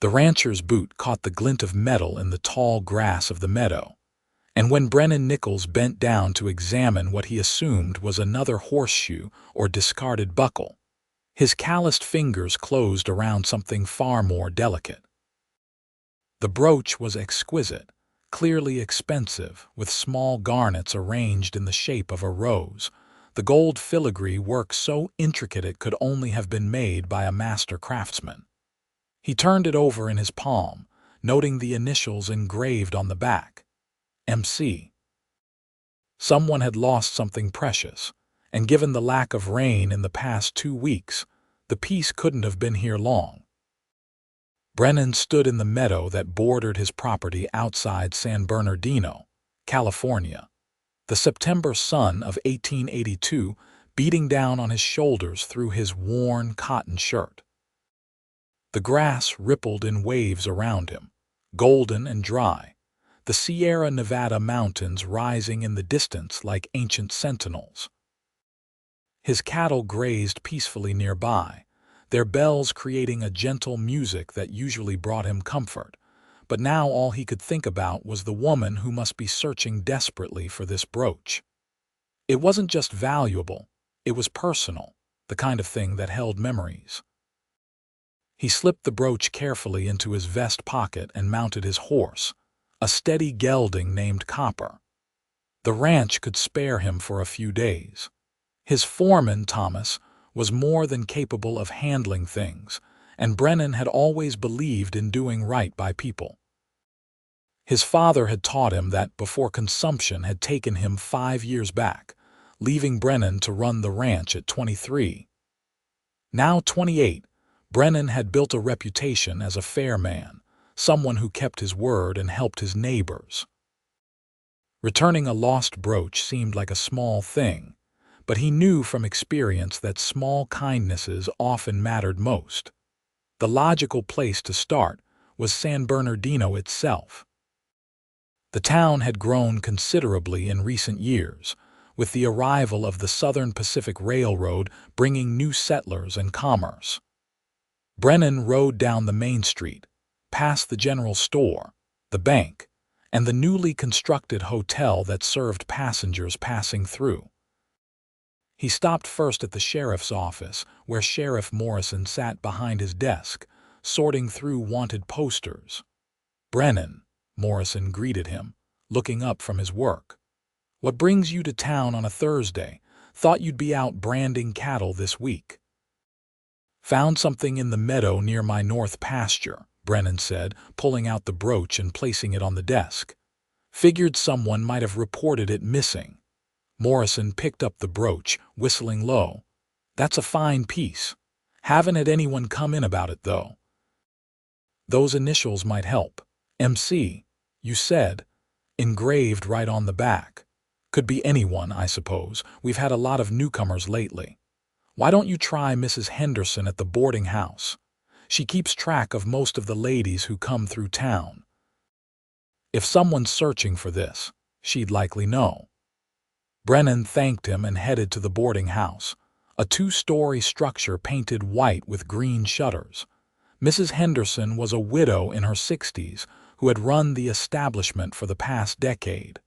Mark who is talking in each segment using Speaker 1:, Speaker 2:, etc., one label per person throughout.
Speaker 1: The rancher's boot caught the glint of metal in the tall grass of the meadow, and when Brennan Nichols bent down to examine what he assumed was another horseshoe or discarded buckle, his calloused fingers closed around something far more delicate. The brooch was exquisite, clearly expensive, with small garnets arranged in the shape of a rose, the gold filigree work so intricate it could only have been made by a master craftsman. He turned it over in his palm, noting the initials engraved on the back, MC. Someone had lost something precious, and given the lack of rain in the past 2 weeks, the piece couldn't have been here long. Brennan stood in the meadow that bordered his property outside San Bernardino, California, the September sun of 1882 beating down on his shoulders through his worn cotton shirt. The grass rippled in waves around him, golden and dry, the Sierra Nevada mountains rising in the distance like ancient sentinels. His cattle grazed peacefully nearby, their bells creating a gentle music that usually brought him comfort, but now all he could think about was the woman who must be searching desperately for this brooch. It wasn't just valuable, it was personal, the kind of thing that held memories. He slipped the brooch carefully into his vest pocket and mounted his horse, a steady gelding named Copper. The ranch could spare him for a few days. His foreman, Thomas, was more than capable of handling things, and Brennan had always believed in doing right by people. His father had taught him that before consumption had taken him 5 years back, leaving Brennan to run the ranch at 23. Now 28, Brennan had built a reputation as a fair man, someone who kept his word and helped his neighbors. Returning a lost brooch seemed like a small thing, but he knew from experience that small kindnesses often mattered most. The logical place to start was San Bernardino itself. The town had grown considerably in recent years, with the arrival of the Southern Pacific Railroad bringing new settlers and commerce. Brennan rode down the main street, past the general store, the bank, and the newly constructed hotel that served passengers passing through. He stopped first at the sheriff's office, where Sheriff Morrison sat behind his desk, sorting through wanted posters. "Brennan," Morrison greeted him, looking up from his work. "What brings you to town on a Thursday? Thought you'd be out branding cattle this week." "Found something in the meadow near my north pasture," Brennan said, pulling out the brooch and placing it on the desk. "Figured someone might have reported it missing." Morrison picked up the brooch, whistling low. "That's a fine piece. Haven't had anyone come in about it, though." "Those initials might help. MC, you said, engraved right on the back. Could be anyone, I suppose. We've had a lot of newcomers lately. Why don't you try Mrs. Henderson at the boarding house? She keeps track of most of the ladies who come through town. If someone's searching for this, she'd likely know." Brennan thanked him and headed to the boarding house, a 2-story structure painted white with green shutters. Mrs. Henderson was a widow in her 60s who had run the establishment for the past decade.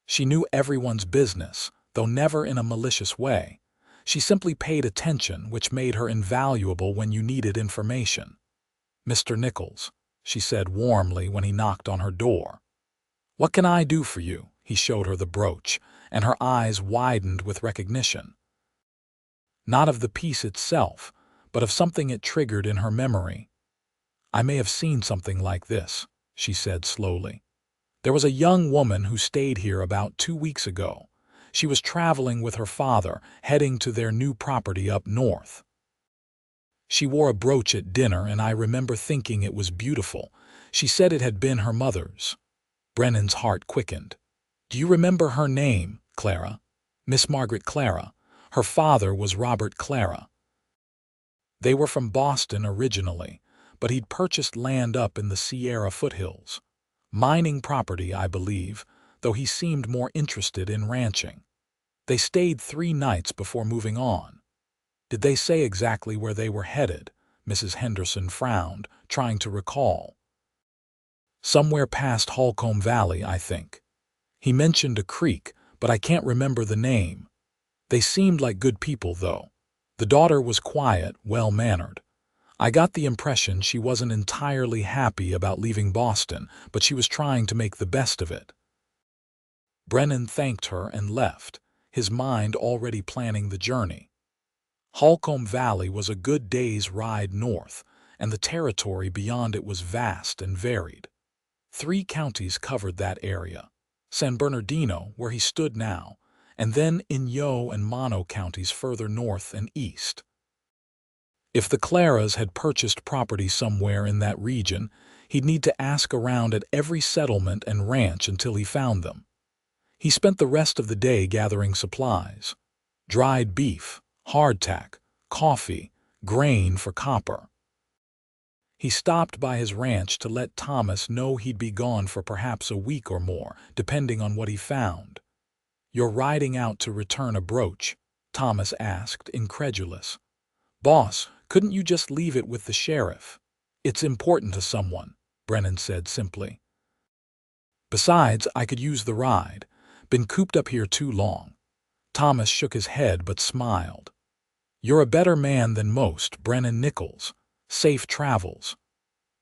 Speaker 1: She knew everyone's business, though never in a malicious way. She simply paid attention, which made her invaluable when you needed information. "Mr. Nichols," she said warmly when he knocked on her door. "What can I do for you?" He showed her the brooch, and her eyes widened with recognition. Not of the piece itself, but of something it triggered in her memory. "I may have seen something like this," she said slowly. "There was a young woman who stayed here about 2 weeks ago. She was traveling with her father, heading to their new property up north. She wore a brooch at dinner, and I remember thinking it was beautiful. She said it had been her mother's." Brennan's heart quickened. "Do you remember her name, Clara? Miss Margaret Clara. Her father was Robert Clara. They were from Boston originally, but he'd purchased land up in the Sierra foothills. Mining property, I believe, though he seemed more interested in ranching. They stayed 3 nights before moving on." "Did they say exactly where they were headed?" Mrs. Henderson frowned, trying to recall. "Somewhere past Holcomb Valley, I think. He mentioned a creek, but I can't remember the name. They seemed like good people, though. The daughter was quiet, well-mannered. I got the impression she wasn't entirely happy about leaving Boston, but she was trying to make the best of it." Brennan thanked her and left, his mind already planning the journey. Holcomb Valley was a good day's ride north, and the territory beyond it was vast and varied. 3 counties covered that area: San Bernardino, where he stood now, and then Inyo and Mono counties further north and east. If the Claras had purchased property somewhere in that region, he'd need to ask around at every settlement and ranch until he found them. He spent the rest of the day gathering supplies: dried beef, hardtack, coffee, grain for copper. He stopped by his ranch to let Thomas know he'd be gone for perhaps a week or more, depending on what he found. "You're riding out to return a brooch?" Thomas asked, incredulous. "Boss, couldn't you just leave it with the sheriff?" "It's important to someone," Brennan said simply. "Besides, I could use the ride. Been cooped up here too long." Thomas shook his head but smiled. "You're a better man than most, Brennan Nichols. Safe travels."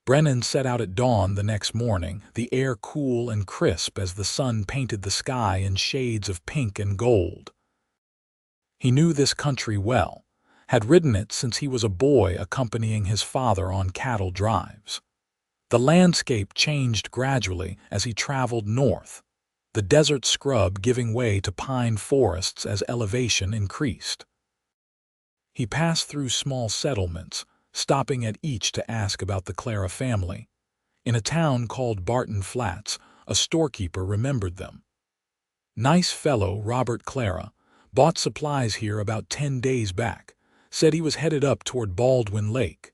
Speaker 1: Brennan set out at dawn the next morning, the air cool and crisp as the sun painted the sky in shades of pink and gold. He knew this country well, had ridden it since he was a boy accompanying his father on cattle drives. The landscape changed gradually as he traveled north, the desert scrub giving way to pine forests as elevation increased. He passed through small settlements, stopping at each to ask about the Clara family. In a town called Barton Flats, a storekeeper remembered them. "Nice fellow, Robert Clara. Bought supplies here about 10 days back. Said he was headed up toward Baldwin Lake.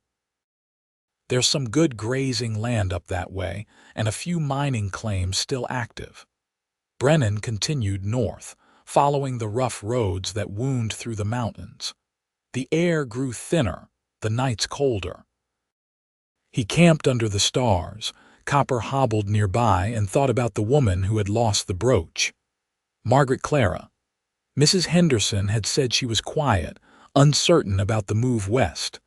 Speaker 1: There's some good grazing land up that way, and a few mining claims still active." Brennan continued north, following the rough roads that wound through the mountains. The air grew thinner, the nights colder. He camped under the stars. Copper hobbled nearby and thought about the woman who had lost the brooch. Margaret Clara. Mrs. Henderson had said she was quiet, uncertain about the move west.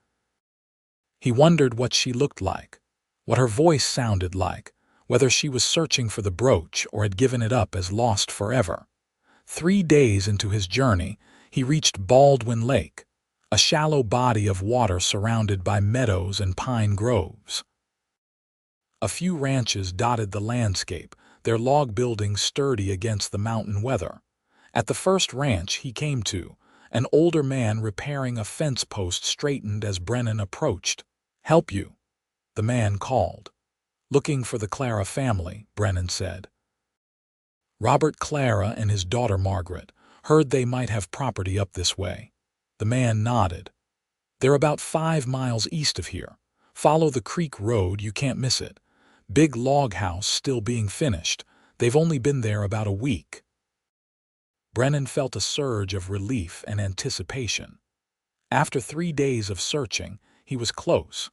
Speaker 1: He wondered what she looked like, what her voice sounded like, whether she was searching for the brooch or had given it up as lost forever. 3 days into his journey, he reached Baldwin Lake, a shallow body of water surrounded by meadows and pine groves. A few ranches dotted the landscape, their log buildings sturdy against the mountain weather. At the first ranch he came to, an older man repairing a fence post straightened as Brennan approached. "Help you?" the man called. "Looking for the Clara family," Brennan said. Robert Clara and his daughter Margaret heard they might have property up this way. The man nodded. "They're about 5 miles east of here. Follow the creek road, you can't miss it. Big log house still being finished. They've only been there about a week." Brennan felt a surge of relief and anticipation. After 3 days of searching, he was close.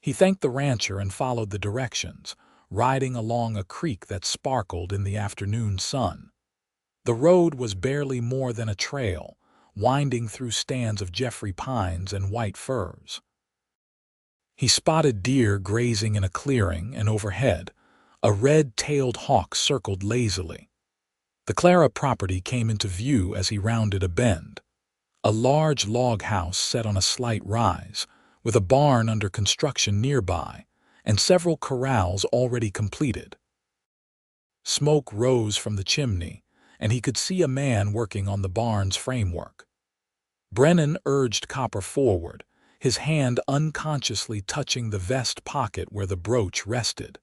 Speaker 1: He thanked the rancher and followed the directions, riding along a creek that sparkled in the afternoon sun. The road was barely more than a trail, winding through stands of Jeffrey pines and white firs. He spotted deer grazing in a clearing, and overhead, a red-tailed hawk circled lazily. The Clara property came into view as he rounded a bend. A large log house set on a slight rise, with a barn under construction nearby, and several corrals already completed. Smoke rose from the chimney, and he could see a man working on the barn's framework. Brennan urged Copper forward, his hand unconsciously touching the vest pocket where the brooch rested.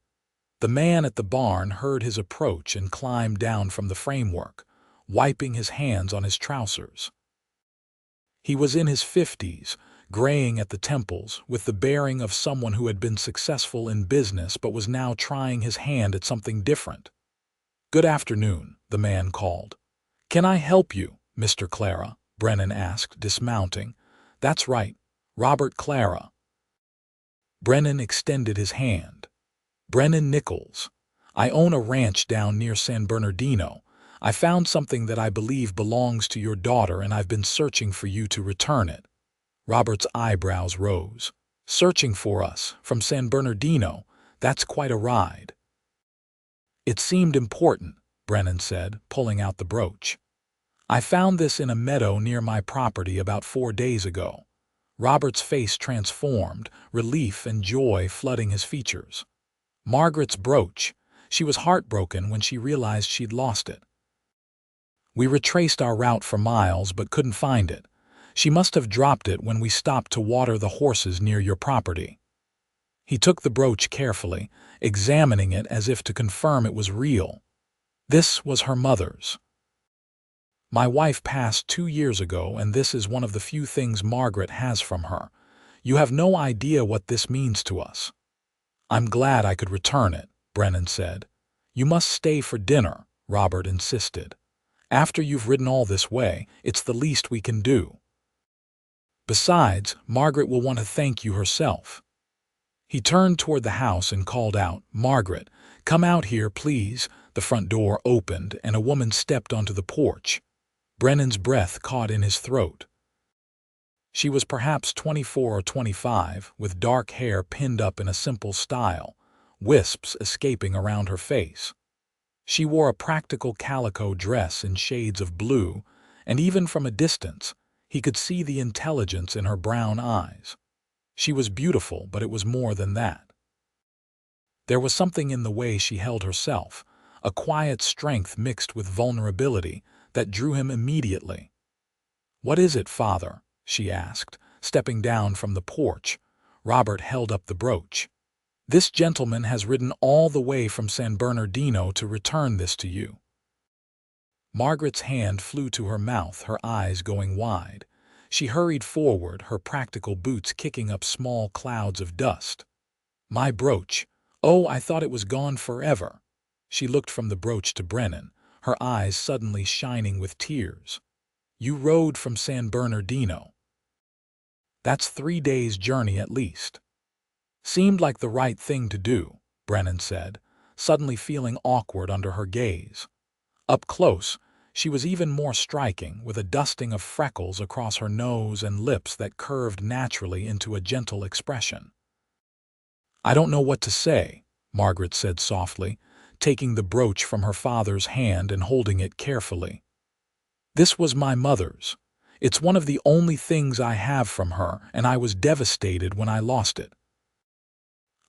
Speaker 1: The man at the barn heard his approach and climbed down from the framework, wiping his hands on his trousers. He was in his 50s, graying at the temples, with the bearing of someone who had been successful in business but was now trying his hand at something different. "Good afternoon," the man called. "Can I help you, Mr. Clara?" Brennan asked, dismounting. "That's right, Robert Clara." Brennan extended his hand. Brennan Nichols. I own a ranch down near San Bernardino. I found something that I believe belongs to your daughter, and I've been searching for you to return it. Robert's eyebrows rose. Searching for us, from San Bernardino? That's quite a ride. It seemed important, Brennan said, pulling out the brooch. I found this in a meadow near my property about 4 days ago. Robert's face transformed, relief and joy flooding his features. Margaret's brooch. She was heartbroken when she realized she'd lost it. We retraced our route for miles but couldn't find it. She must have dropped it when we stopped to water the horses near your property. He took the brooch carefully, examining it as if to confirm it was real. This was her mother's. My wife passed 2 years ago, and this is one of the few things Margaret has from her. You have no idea what this means to us. I'm glad I could return it, Brennan said. You must stay for dinner, Robert insisted. After you've ridden all this way, it's the least we can do. Besides, Margaret will want to thank you herself. He turned toward the house and called out, Margaret, come out here, please. The front door opened and a woman stepped onto the porch. Brennan's breath caught in his throat. She was perhaps 24 or 25, with dark hair pinned up in a simple style, wisps escaping around her face. She wore a practical calico dress in shades of blue, and even from a distance, he could see the intelligence in her brown eyes. She was beautiful, but it was more than that. There was something in the way she held herself, a quiet strength mixed with vulnerability, that drew him immediately. What is it, Father? She asked, stepping down from the porch. Robert held up the brooch. This gentleman has ridden all the way from San Bernardino to return this to you. Margaret's hand flew to her mouth, her eyes going wide. She hurried forward, her practical boots kicking up small clouds of dust. My brooch. Oh, I thought it was gone forever. She looked from the brooch to Brennan, her eyes suddenly shining with tears. You rode from San Bernardino. That's 3 days' journey at least. Seemed like the right thing to do, Brennan said, suddenly feeling awkward under her gaze. Up close, she was even more striking, with a dusting of freckles across her nose and lips that curved naturally into a gentle expression. I don't know what to say, Margaret said softly, taking the brooch from her father's hand and holding it carefully. This was my mother's. It's one of the only things I have from her, and I was devastated when I lost it.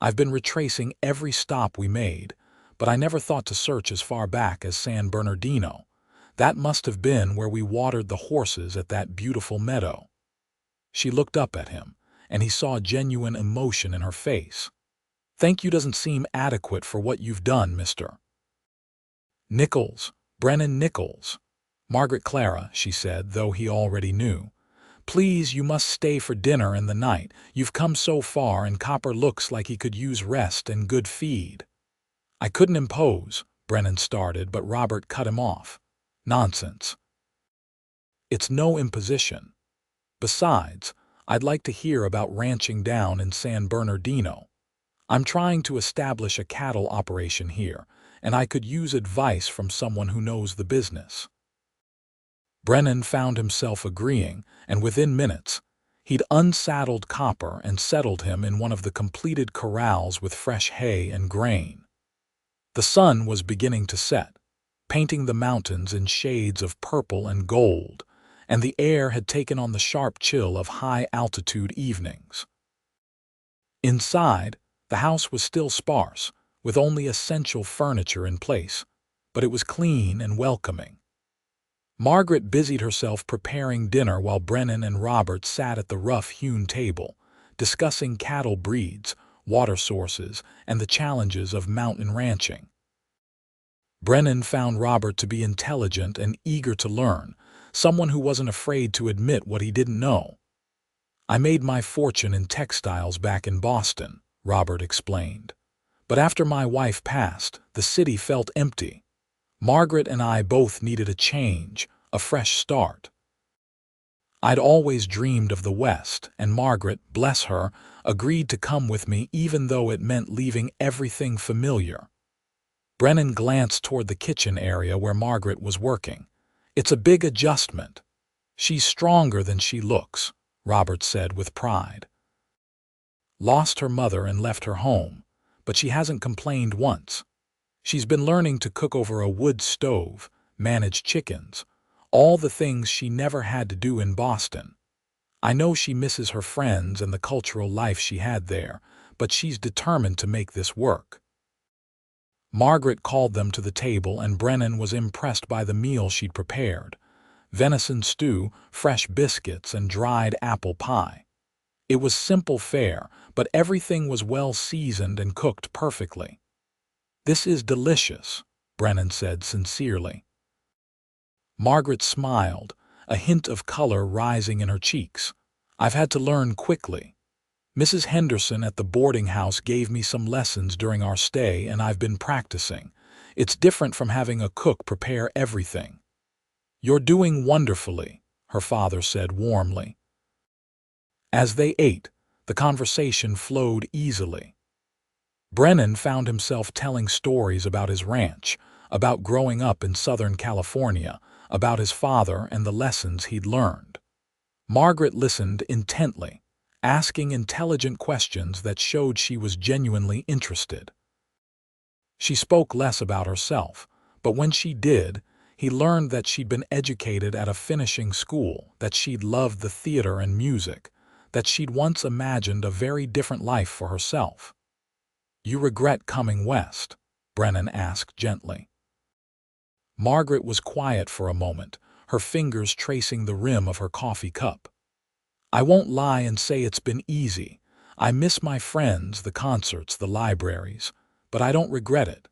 Speaker 1: I've been retracing every stop we made, but I never thought to search as far back as San Bernardino. That must have been where we watered the horses at that beautiful meadow. She looked up at him, and he saw genuine emotion in her face. Thank you doesn't seem adequate for what you've done, Mr. Nichols, Brennan Nichols. Margaret Clara, she said, though he already knew. Please, you must stay for dinner in the night. You've come so far, and Copper looks like he could use rest and good feed. I couldn't impose, Brennan started, but Robert cut him off. Nonsense. It's no imposition. Besides, I'd like to hear about ranching down in San Bernardino. I'm trying to establish a cattle operation here, and I could use advice from someone who knows the business. Brennan found himself agreeing, and within minutes, he'd unsaddled Copper and settled him in one of the completed corrals with fresh hay and grain. The sun was beginning to set, painting the mountains in shades of purple and gold, and the air had taken on the sharp chill of high-altitude evenings. Inside, the house was still sparse, with only essential furniture in place, but it was clean and welcoming. Margaret busied herself preparing dinner while Brennan and Robert sat at the rough-hewn table, discussing cattle breeds, water sources, and the challenges of mountain ranching. Brennan found Robert to be intelligent and eager to learn, someone who wasn't afraid to admit what he didn't know. I made my fortune in textiles back in Boston, Robert explained. But after my wife passed, the city felt empty. Margaret and I both needed a change, a fresh start. I'd always dreamed of the West, and Margaret, bless her, agreed to come with me even though it meant leaving everything familiar. Brennan glanced toward the kitchen area where Margaret was working. It's a big adjustment. She's stronger than she looks, Robert said with pride. Lost her mother and left her home, but she hasn't complained once. She's been learning to cook over a wood stove, manage chickens, all the things she never had to do in Boston. I know she misses her friends and the cultural life she had there, but she's determined to make this work. Margaret called them to the table, and Brennan was impressed by the meal she'd prepared: venison stew, fresh biscuits, and dried apple pie. It was simple fare, but everything was well seasoned and cooked perfectly. "This is delicious," Brennan said sincerely. Margaret smiled, a hint of color rising in her cheeks. "I've had to learn quickly. Mrs. Henderson at the boarding house gave me some lessons during our stay, and I've been practicing. It's different from having a cook prepare everything." "You're doing wonderfully," her father said warmly. As they ate, the conversation flowed easily. Brennan found himself telling stories about his ranch, about growing up in Southern California, about his father and the lessons he'd learned. Margaret listened intently, asking intelligent questions that showed she was genuinely interested. She spoke less about herself, but when she did, he learned that she'd been educated at a finishing school, that she'd loved the theater and music, that she'd once imagined a very different life for herself. "You regret coming west?" Brennan asked gently. Margaret was quiet for a moment, her fingers tracing the rim of her coffee cup. "I won't lie and say it's been easy. I miss my friends, the concerts, the libraries, but I don't regret it.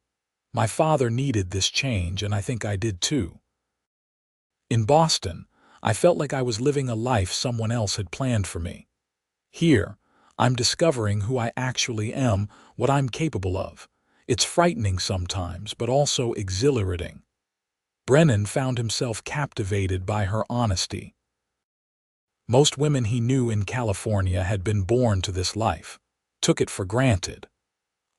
Speaker 1: My father needed this change, and I think I did too. In Boston, I felt like I was living a life someone else had planned for me. Here, I'm discovering who I actually am, what I'm capable of. It's frightening sometimes, but also exhilarating." Brennan found himself captivated by her honesty. Most women he knew in California had been born to this life, took it for granted.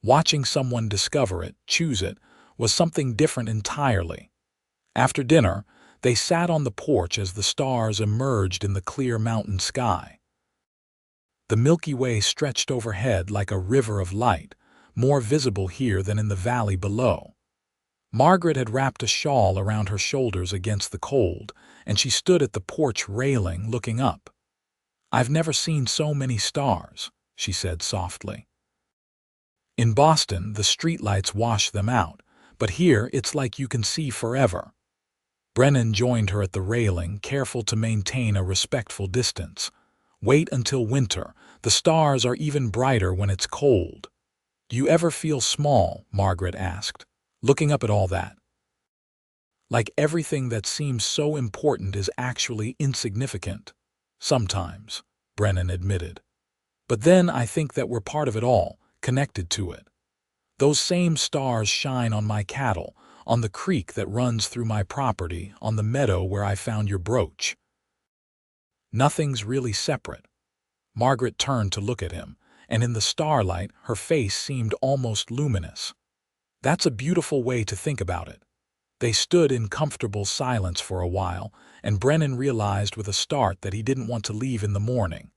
Speaker 1: Watching someone discover it, choose it, was something different entirely. After dinner, they sat on the porch as the stars emerged in the clear mountain sky. The Milky Way stretched overhead like a river of light, more visible here than in the valley below. Margaret had wrapped a shawl around her shoulders against the cold, and she stood at the porch railing, looking up. "I've never seen so many stars," she said softly. "In Boston, the streetlights wash them out, but here it's like you can see forever." Brennan joined her at the railing, careful to maintain a respectful distance. "Wait until winter. The stars are even brighter when it's cold." "Do you ever feel small?" Margaret asked, looking up at all that. "Like everything that seems so important is actually insignificant?" "Sometimes," Brennan admitted. "But then I think that we're part of it all, connected to it. Those same stars shine on my cattle, on the creek that runs through my property, on the meadow where I found your brooch. Nothing's really separate." Margaret turned to look at him, and in the starlight her face seemed almost luminous. "That's a beautiful way to think about it." They stood in comfortable silence for a while, and Brennan realized with a start that he didn't want to leave in the morning.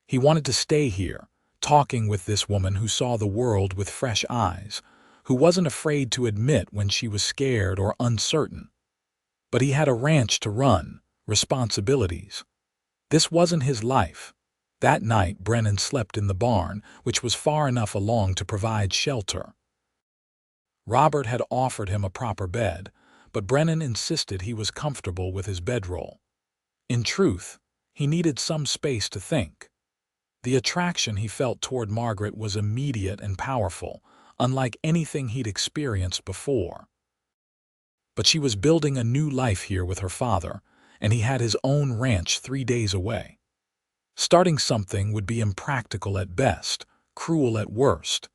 Speaker 1: He wanted to stay here, talking with this woman who saw the world with fresh eyes, who wasn't afraid to admit when she was scared or uncertain. But he had a ranch to run, responsibilities. This wasn't his life. That night Brennan slept in the barn, which was far enough along to provide shelter. Robert had offered him a proper bed, but Brennan insisted he was comfortable with his bedroll. In truth, he needed some space to think. The attraction he felt toward Margaret was immediate and powerful, unlike anything he'd experienced before. But she was building a new life here with her father, and he had his own ranch 3 days away. Starting something would be impractical at best, cruel at worst.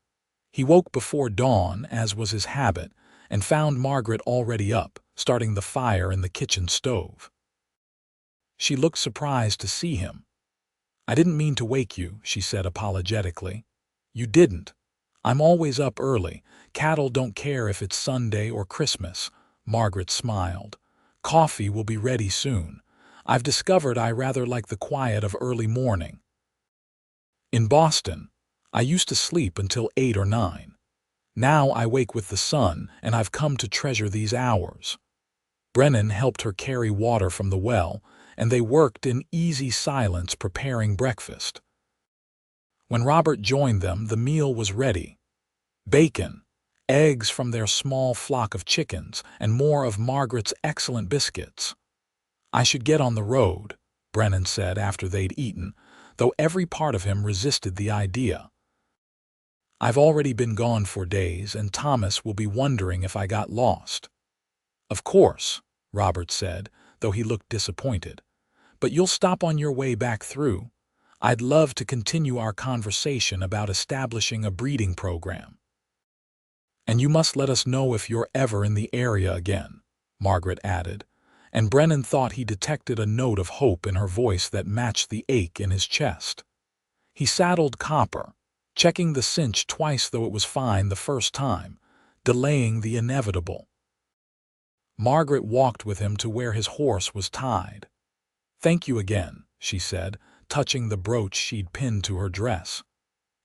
Speaker 1: He woke before dawn, as was his habit, and found Margaret already up, starting the fire in the kitchen stove. She looked surprised to see him. "I didn't mean to wake you," she said apologetically. "You didn't. I'm always up early. Cattle don't care if it's Sunday or Christmas." Margaret smiled. "Coffee will be ready soon. I've discovered I rather like the quiet of early morning. In Boston, I used to sleep until 8 or 9. Now I wake with the sun, and I've come to treasure these hours." Brennan helped her carry water from the well, and they worked in easy silence preparing breakfast. When Robert joined them, the meal was ready. Bacon, eggs from their small flock of chickens, and more of Margaret's excellent biscuits. "I should get on the road," Brennan said after they'd eaten, though every part of him resisted the idea. "I've already been gone for days, and Thomas will be wondering if I got lost." "Of course," Robert said, though he looked disappointed. "But you'll stop on your way back through. I'd love to continue our conversation about establishing a breeding program." "And you must let us know if you're ever in the area again," Margaret added, and Brennan thought he detected a note of hope in her voice that matched the ache in his chest. He saddled Copper, checking the cinch twice though it was fine the first time, delaying the inevitable. Margaret walked with him to where his horse was tied. "Thank you again," she said, touching the brooch she'd pinned to her dress.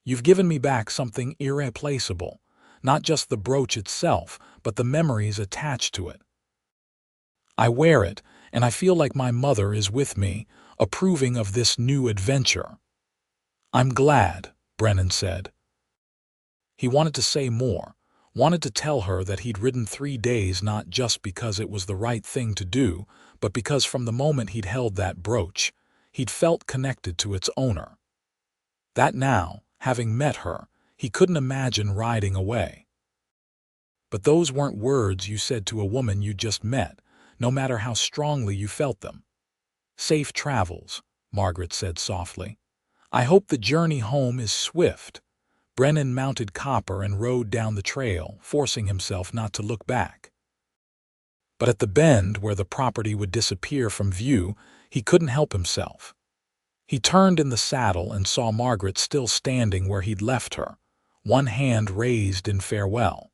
Speaker 1: "You've given me back something irreplaceable, not just the brooch itself, but the memories attached to it. I wear it, and I feel like my mother is with me, approving of this new adventure." "I'm glad," Brennan said. He wanted to say more, wanted to tell her that he'd ridden 3 days not just because it was the right thing to do, but because from the moment he'd held that brooch, he'd felt connected to its owner. That now, having met her, he couldn't imagine riding away. "But those weren't words you said to a woman you just met, no matter how strongly you felt them." "Safe travels," Margaret said softly. "I hope the journey home is swift." Brennan mounted Copper and rode down the trail, forcing himself not to look back. But at the bend where the property would disappear from view, he couldn't help himself. He turned in the saddle and saw Margaret still standing where he'd left her, one hand raised in farewell.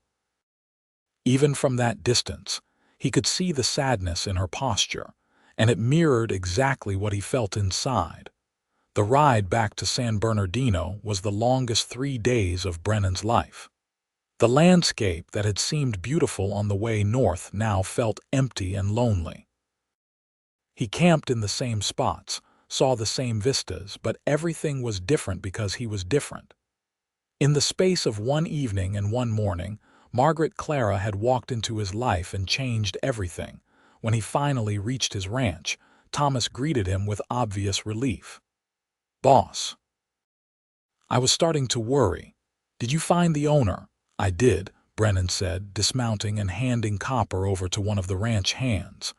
Speaker 1: Even from that distance, he could see the sadness in her posture, and it mirrored exactly what he felt inside. The ride back to San Bernardino was the longest 3 days of Brennan's life. The landscape that had seemed beautiful on the way north now felt empty and lonely. He camped in the same spots, saw the same vistas, but everything was different because he was different. In the space of one evening and one morning, Margaret Clara had walked into his life and changed everything. When he finally reached his ranch, Thomas greeted him with obvious relief. "Boss." "I was starting to worry. Did you find the owner?" "I did," Brennan said, dismounting and handing Copper over to one of the ranch hands.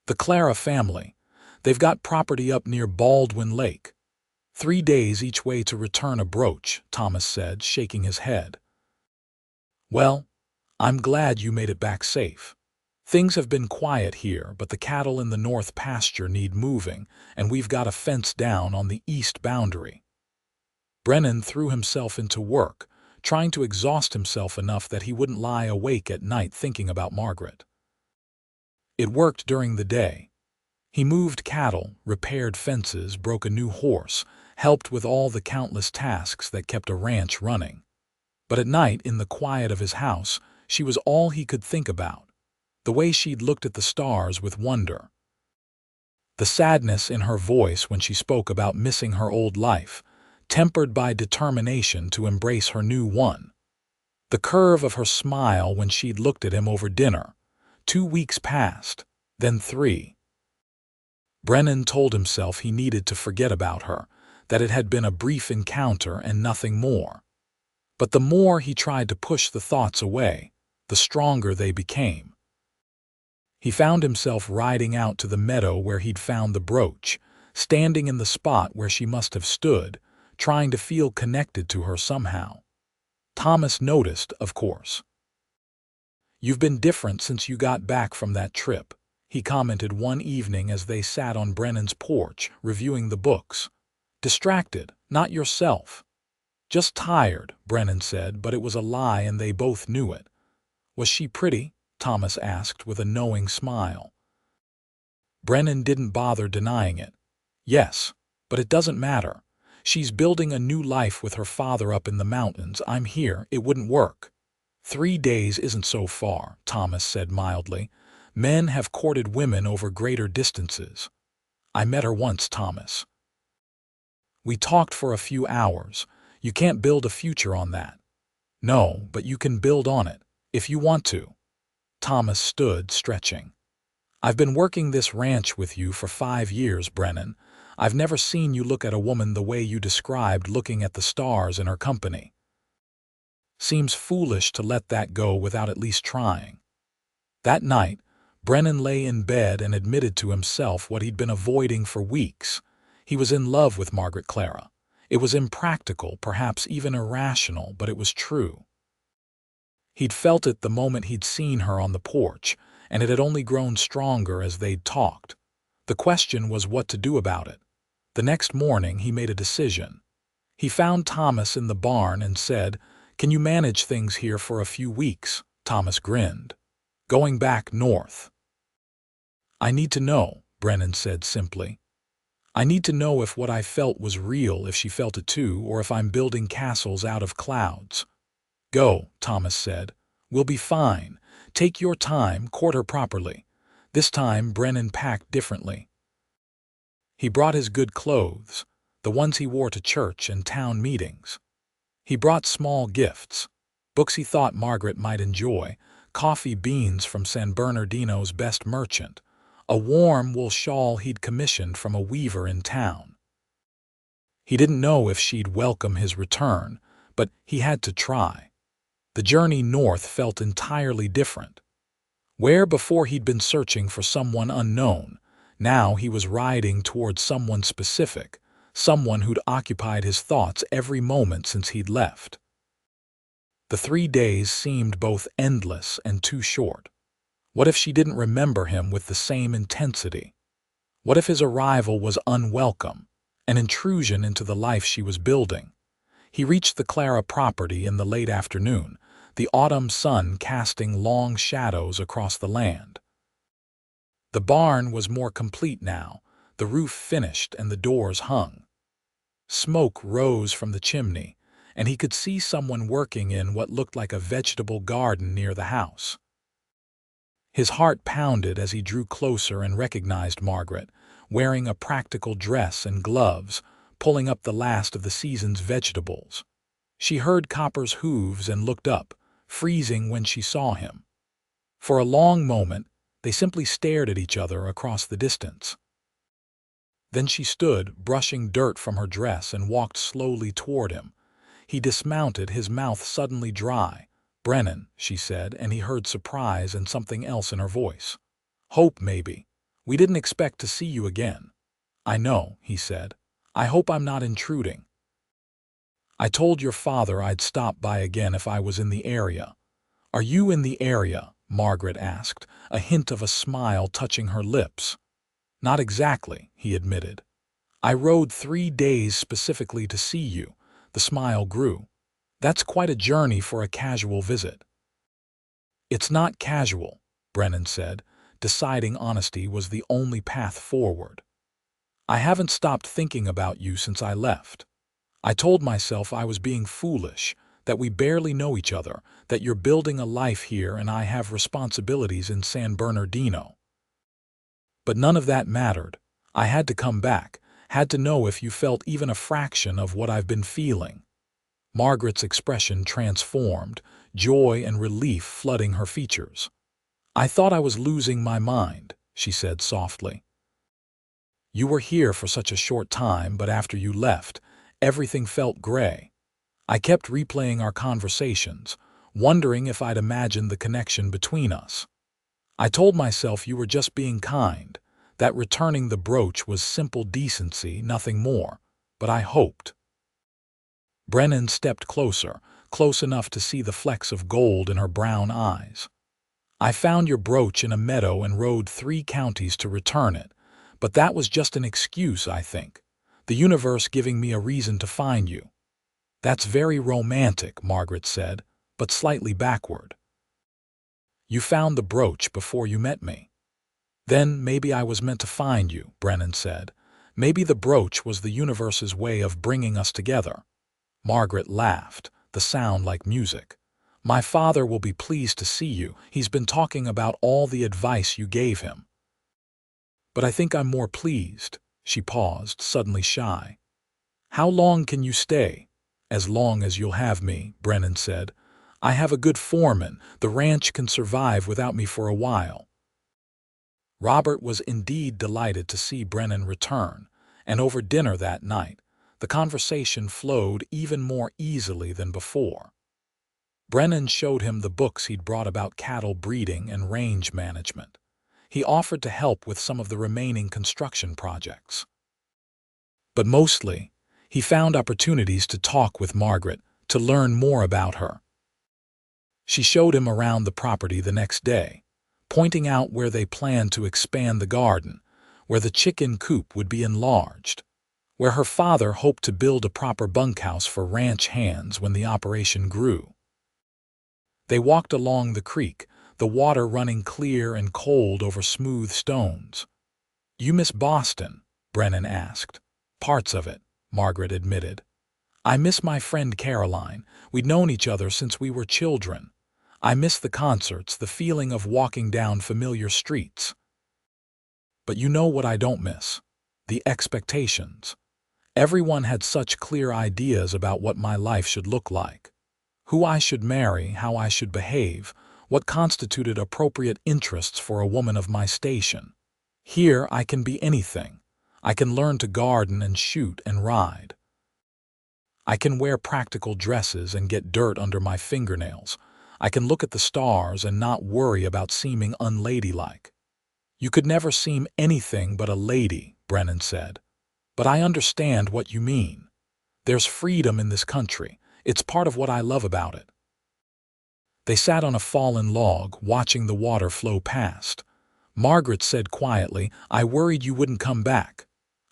Speaker 1: "The Clara family. They've got property up near Baldwin Lake. 3 days each way to return a brooch," Thomas said, shaking his head. "Well, I'm glad you made it back safe. Things have been quiet here, but the cattle in the north pasture need moving, and we've got a fence down on the east boundary." Brennan threw himself into work, trying to exhaust himself enough that he wouldn't lie awake at night thinking about Margaret. It worked during the day. He moved cattle, repaired fences, broke a new horse, helped with all the countless tasks that kept a ranch running. But at night, in the quiet of his house, she was all he could think about. The way she'd looked at the stars with wonder. The sadness in her voice when she spoke about missing her old life, tempered by determination to embrace her new one. The curve of her smile when she'd looked at him over dinner. 2 weeks passed, then 3. Brennan told himself he needed to forget about her, that it had been a brief encounter and nothing more. But the more he tried to push the thoughts away, the stronger they became. He found himself riding out to the meadow where he'd found the brooch, standing in the spot where she must have stood, trying to feel connected to her somehow. Thomas noticed, of course. "You've been different since you got back from that trip," he commented one evening as they sat on Brennan's porch, reviewing the books. Distracted, not yourself. Just tired, Brennan said, but it was a lie and they both knew it. Was she pretty? Thomas asked with a knowing smile. Brennan didn't bother denying it. Yes, but it doesn't matter. She's building a new life with her father up in the mountains. I'm here. It wouldn't work. 3 days isn't so far, Thomas said mildly. Men have courted women over greater distances. I met her once, Thomas. We talked for a few hours. You can't build a future on that. No, but you can build on it, if you want to. Thomas stood, stretching. I've been working this ranch with you for 5 years, Brennan. I've never seen you look at a woman the way you described looking at the stars in her company. Seems foolish to let that go without at least trying. That night, Brennan lay in bed and admitted to himself what he'd been avoiding for weeks. He was in love with Margaret Clara. It was impractical, perhaps even irrational, but it was true. He'd felt it the moment he'd seen her on the porch, and it had only grown stronger as they'd talked. The question was what to do about it. The next morning he made a decision. He found Thomas in the barn and said, "Can you manage things here for a few weeks?" Thomas grinned. "Going back north." "I need to know," Brennan said simply. "I need to know if what I felt was real, if she felt it too, or if I'm building castles out of clouds." "Go," Thomas said. "We'll be fine. Take your time, court her properly." This time Brennan packed differently. He brought his good clothes, the ones he wore to church and town meetings. He brought small gifts, books he thought Margaret might enjoy, coffee beans from San Bernardino's best merchant, a warm wool shawl he'd commissioned from a weaver in town. He didn't know if she'd welcome his return, but he had to try. The journey north felt entirely different. Where before he'd been searching for someone unknown, now he was riding towards someone specific, someone who'd occupied his thoughts every moment since he'd left. The 3 days seemed both endless and too short. What if she didn't remember him with the same intensity? What if his arrival was unwelcome, an intrusion into the life she was building? He reached the Clara property in the late afternoon, the autumn sun casting long shadows across the land. The barn was more complete now, the roof finished and the doors hung. Smoke rose from the chimney, and he could see someone working in what looked like a vegetable garden near the house. His heart pounded as he drew closer and recognized Margaret, wearing a practical dress and gloves, pulling up the last of the season's vegetables. She heard Copper's hooves and looked up, freezing when she saw him. For a long moment, they simply stared at each other across the distance. Then she stood, brushing dirt from her dress, and walked slowly toward him. He dismounted, his mouth suddenly dry. "Brennan," she said, and he heard surprise and something else in her voice. "Hope, maybe. We didn't expect to see you again." "I know," he said. "I hope I'm not intruding." "I told your father I'd stop by again if I was in the area." "Are you in the area?" Margaret asked, a hint of a smile touching her lips. "Not exactly," he admitted. "I rode 3 days specifically to see you." The smile grew. "That's quite a journey for a casual visit." "It's not casual," Brennan said, deciding honesty was the only path forward. "I haven't stopped thinking about you since I left. I told myself I was being foolish, that we barely know each other, that you're building a life here and I have responsibilities in San Bernardino. But none of that mattered. I had to come back, had to know if you felt even a fraction of what I've been feeling." Margaret's expression transformed, joy and relief flooding her features. "I thought I was losing my mind," she said softly. "You were here for such a short time, but after you left, everything felt gray. I kept replaying our conversations, wondering if I'd imagined the connection between us. I told myself you were just being kind, that returning the brooch was simple decency, nothing more, but I hoped." Brennan stepped closer, close enough to see the flecks of gold in her brown eyes. I found your brooch in a meadow and rode 3 counties to return it, but that was just an excuse, I think. The universe giving me a reason to find you." "That's very romantic," Margaret said, but slightly backward. "You found the brooch before you met me." "Then maybe I was meant to find you," Brennan said. "Maybe the brooch was the universe's way of bringing us together." Margaret laughed, the sound like music. "My father will be pleased to see you. He's been talking about all the advice you gave him." "But I think I'm more pleased." She paused, suddenly shy. "How long can you stay?" "As long as you'll have me," Brennan said. "I have a good foreman. The ranch can survive without me for a while." Robert was indeed delighted to see Brennan return, and over dinner that night, the conversation flowed even more easily than before. Brennan showed him the books he'd brought about cattle breeding and range management. He offered to help with some of the remaining construction projects. But mostly, he found opportunities to talk with Margaret, to learn more about her. She showed him around the property the next day, pointing out where they planned to expand the garden, where the chicken coop would be enlarged, where her father hoped to build a proper bunkhouse for ranch hands when the operation grew. They walked along the creek, the water running clear and cold over smooth stones. "You miss Boston?" Brennan asked. "Parts of it," Margaret admitted. "I miss my friend Caroline. We'd known each other since we were children. I miss the concerts, the feeling of walking down familiar streets. But you know what I don't miss? The expectations. Everyone had such clear ideas about what my life should look like. Who I should marry, how I should behave, what constituted appropriate interests for a woman of my station. Here I can be anything. I can learn to garden and shoot and ride. I can wear practical dresses and get dirt under my fingernails. I can look at the stars and not worry about seeming unladylike." "You could never seem anything but a lady," Brennan said. "But I understand what you mean. There's freedom in this country. It's part of what I love about it." They sat on a fallen log, watching the water flow past. Margaret said quietly, "I worried you wouldn't come back.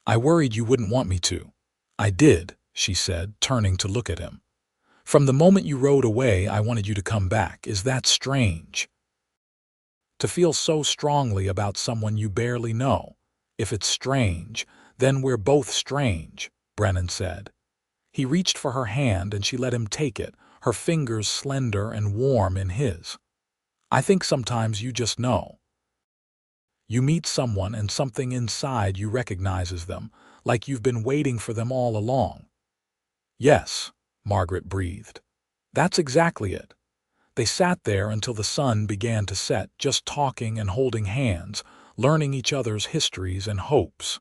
Speaker 1: I worried you wouldn't want me to." "I did," she said, turning to look at him. "From the moment you rode away, I wanted you to come back. Is that strange? To feel so strongly about someone you barely know? If it's strange, then we're both strange," Brennan said. He reached for her hand and she let him take it, her fingers slender and warm in his. "I think sometimes you just know. You meet someone and something inside you recognizes them, like you've been waiting for them all along." "Yes," Margaret breathed. "That's exactly it." They sat there until the sun began to set, just talking and holding hands, learning each other's histories and hopes.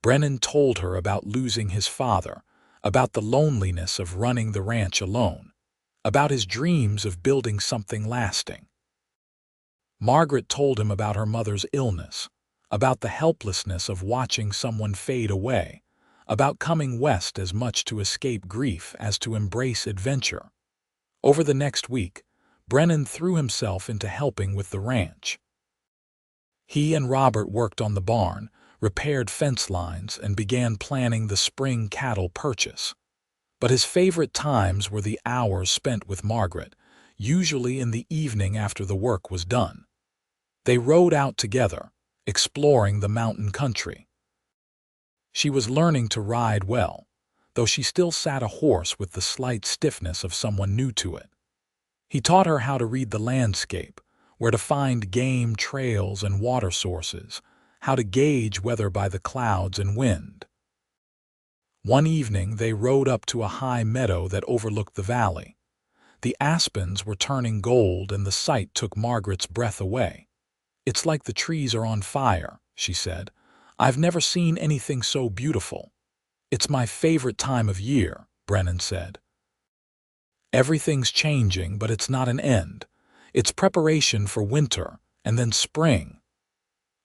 Speaker 1: Brennan told her about losing his father, about the loneliness of running the ranch alone, about his dreams of building something lasting. Margaret told him about her mother's illness, about the helplessness of watching someone fade away, about coming west as much to escape grief as to embrace adventure. Over the next week, Brennan threw himself into helping with the ranch. He and Robert worked on the barn, repaired fence lines, and began planning the spring cattle purchase. But his favorite times were the hours spent with Margaret, usually in the evening after the work was done. They rode out together, exploring the mountain country. She was learning to ride well, though she still sat a horse with the slight stiffness of someone new to it. He taught her how to read the landscape, where to find game trails and water sources, how to gauge weather by the clouds and wind. One evening they rode up to a high meadow that overlooked the valley. The aspens were turning gold and the sight took Margaret's breath away. "It's like the trees are on fire," she said. "I've never seen anything so beautiful." "It's my favorite time of year," Brennan said. "Everything's changing, but it's not an end. It's preparation for winter, and then spring."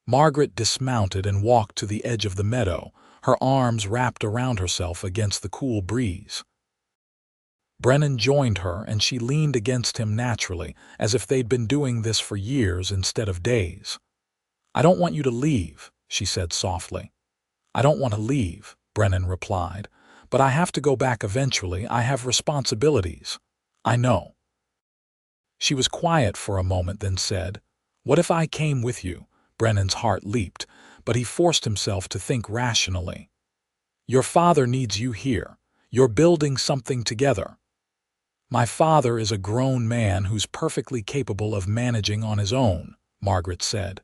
Speaker 1: Margaret dismounted and walked to the edge of the meadow, her arms wrapped around herself against the cool breeze. Brennan joined her, and she leaned against him naturally, as if they'd been doing this for years instead of days. "I don't want you to leave," she said softly. "I don't want to leave," Brennan replied, "but I have to go back eventually. I have responsibilities." "I know." She was quiet for a moment, then said, "What if I came with you?" Brennan's heart leaped, but he forced himself to think rationally. "Your father needs you here. You're building something together." "My father is a grown man who's perfectly capable of managing on his own," Margaret said.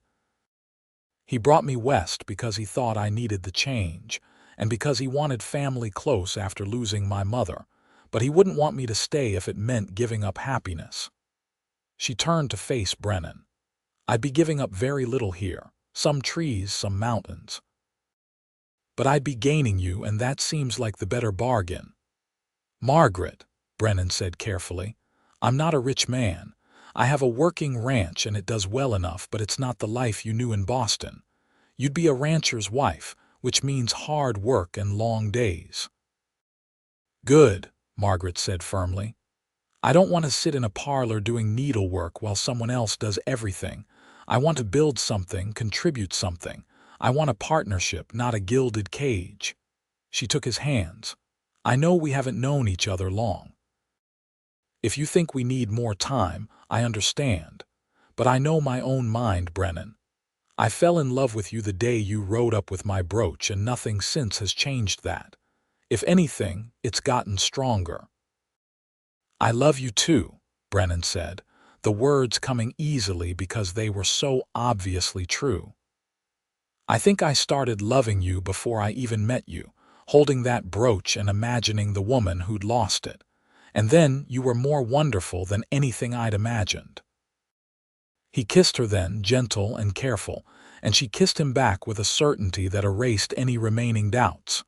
Speaker 1: "He brought me west because he thought I needed the change, and because he wanted family close after losing my mother, but he wouldn't want me to stay if it meant giving up happiness." She turned to face Brennan. "I'd be giving up very little here, some trees, some mountains. But I'd be gaining you, and that seems like the better bargain." "Margaret," Brennan said carefully, "I'm not a rich man. I have a working ranch and it does well enough, but it's not the life you knew in Boston. You'd be a rancher's wife, which means hard work and long days." "Good," Margaret said firmly. "I don't want to sit in a parlor doing needlework while someone else does everything. I want to build something, contribute something. I want a partnership, not a gilded cage." She took his hands. "I know we haven't known each other long. If you think we need more time, I understand. But I know my own mind, Brennan. I fell in love with you the day you rode up with my brooch, and nothing since has changed that. If anything, it's gotten stronger." "I love you too," Brennan said, the words coming easily because they were so obviously true. "I think I started loving you before I even met you, holding that brooch and imagining the woman who'd lost it. And then you were more wonderful than anything I'd imagined." He kissed her then, gentle and careful, and she kissed him back with a certainty that erased any remaining doubts.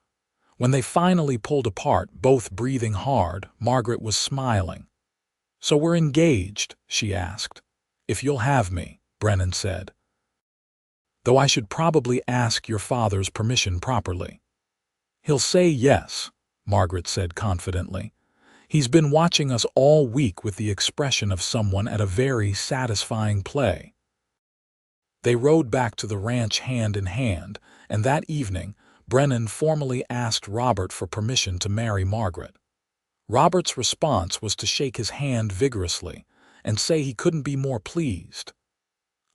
Speaker 1: When they finally pulled apart, both breathing hard, Margaret was smiling. "So we're engaged?" she asked. "If you'll have me," Brennan said. "Though I should probably ask your father's permission properly." "He'll say yes," Margaret said confidently. "He's been watching us all week with the expression of someone at a very satisfying play." They rode back to the ranch hand in hand, and that evening Brennan formally asked Robert for permission to marry Margaret. Robert's response was to shake his hand vigorously and say he couldn't be more pleased.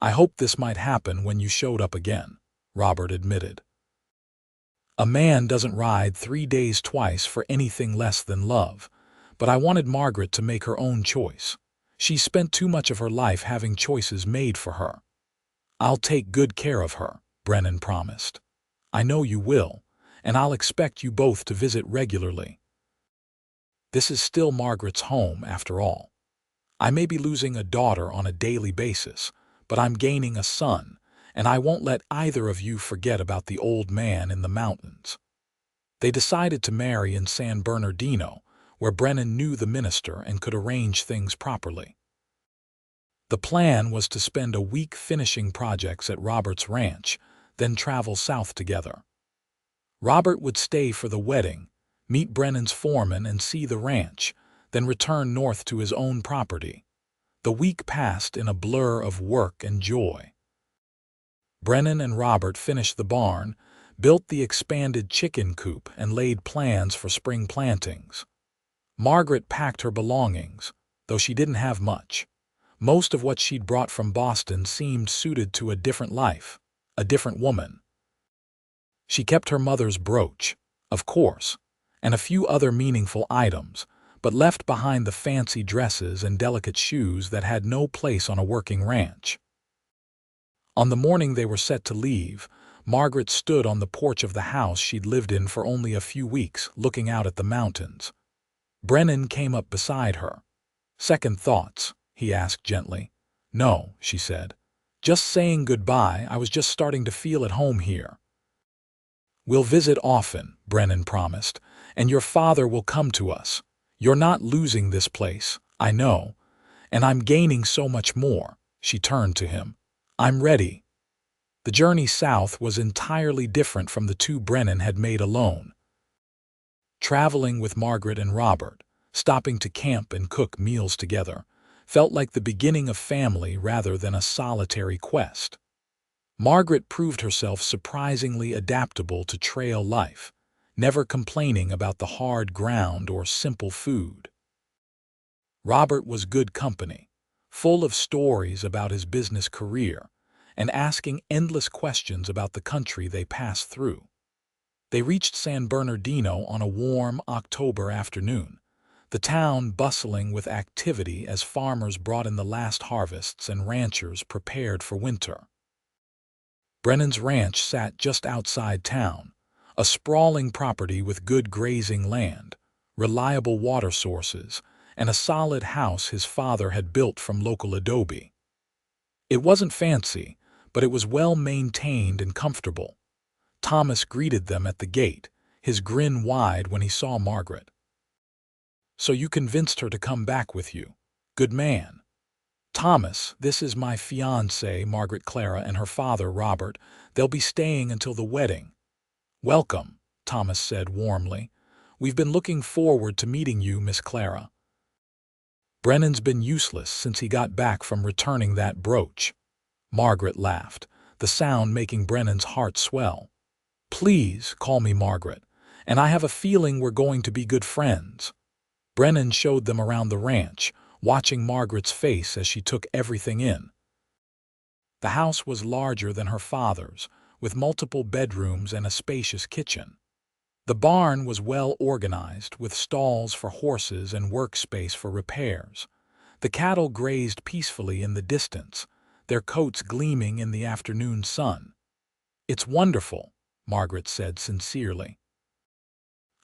Speaker 1: "I hoped this might happen when you showed up again," Robert admitted. "A man doesn't ride 3 days twice for anything less than love, but I wanted Margaret to make her own choice. She spent too much of her life having choices made for her." "I'll take good care of her," Brennan promised. "I know you will, and I'll expect you both to visit regularly. This is still Margaret's home, after all. I may be losing a daughter on a daily basis, but I'm gaining a son, and I won't let either of you forget about the old man in the mountains." They decided to marry in San Bernardino, where Brennan knew the minister and could arrange things properly. The plan was to spend a week finishing projects at Robert's ranch, then travel south together. Robert would stay for the wedding, meet Brennan's foreman and see the ranch, then return north to his own property. The week passed in a blur of work and joy. Brennan and Robert finished the barn, built the expanded chicken coop, and laid plans for spring plantings. Margaret packed her belongings, though she didn't have much. Most of what she'd brought from Boston seemed suited to a different life, a different woman. She kept her mother's brooch, of course, and a few other meaningful items, but left behind the fancy dresses and delicate shoes that had no place on a working ranch. On the morning they were set to leave, Margaret stood on the porch of the house she'd lived in for only a few weeks, looking out at the mountains. Brennan came up beside her. "Second thoughts?" he asked gently. "No," she said. "Just saying goodbye. I was just starting to feel at home here." "We'll visit often," Brennan promised, "and your father will come to us. You're not losing this place, I know, and I'm gaining so much more." She turned to him. "I'm ready." The journey south was entirely different from the two Brennan had made alone. Traveling with Margaret and Robert, Stopping to camp and cook meals together felt like the beginning of family rather than a solitary quest. Margaret proved herself surprisingly adaptable to trail life, never complaining about the hard ground or simple food. Robert was good company, full of stories about his business career and asking endless questions about the country they passed through. They reached San Bernardino on a warm October afternoon, the town bustling with activity as farmers brought in the last harvests and ranchers prepared for winter. Brennan's ranch sat just outside town, a sprawling property with good grazing land, reliable water sources, and a solid house his father had built from local adobe. It wasn't fancy, but it was well maintained and comfortable. Thomas greeted them at the gate, his grin wide when he saw Margaret. "So you convinced her to come back with you. Good man." "Thomas, this is my fiancée, Margaret Clara, and her father, Robert. They'll be staying until the wedding." "Welcome," Thomas said warmly. "We've been looking forward to meeting you, Miss Clara." "Brennan's been useless since he got back from returning that brooch." Margaret laughed, the sound making Brennan's heart swell. "Please call me Margaret, and I have a feeling we're going to be good friends." Brennan showed them around the ranch, watching Margaret's face as she took everything in. The house was larger than her father's, with multiple bedrooms and a spacious kitchen. The barn was well organized, with stalls for horses and workspace for repairs. The cattle grazed peacefully in the distance, their coats gleaming in the afternoon sun. "It's wonderful," Margaret said sincerely.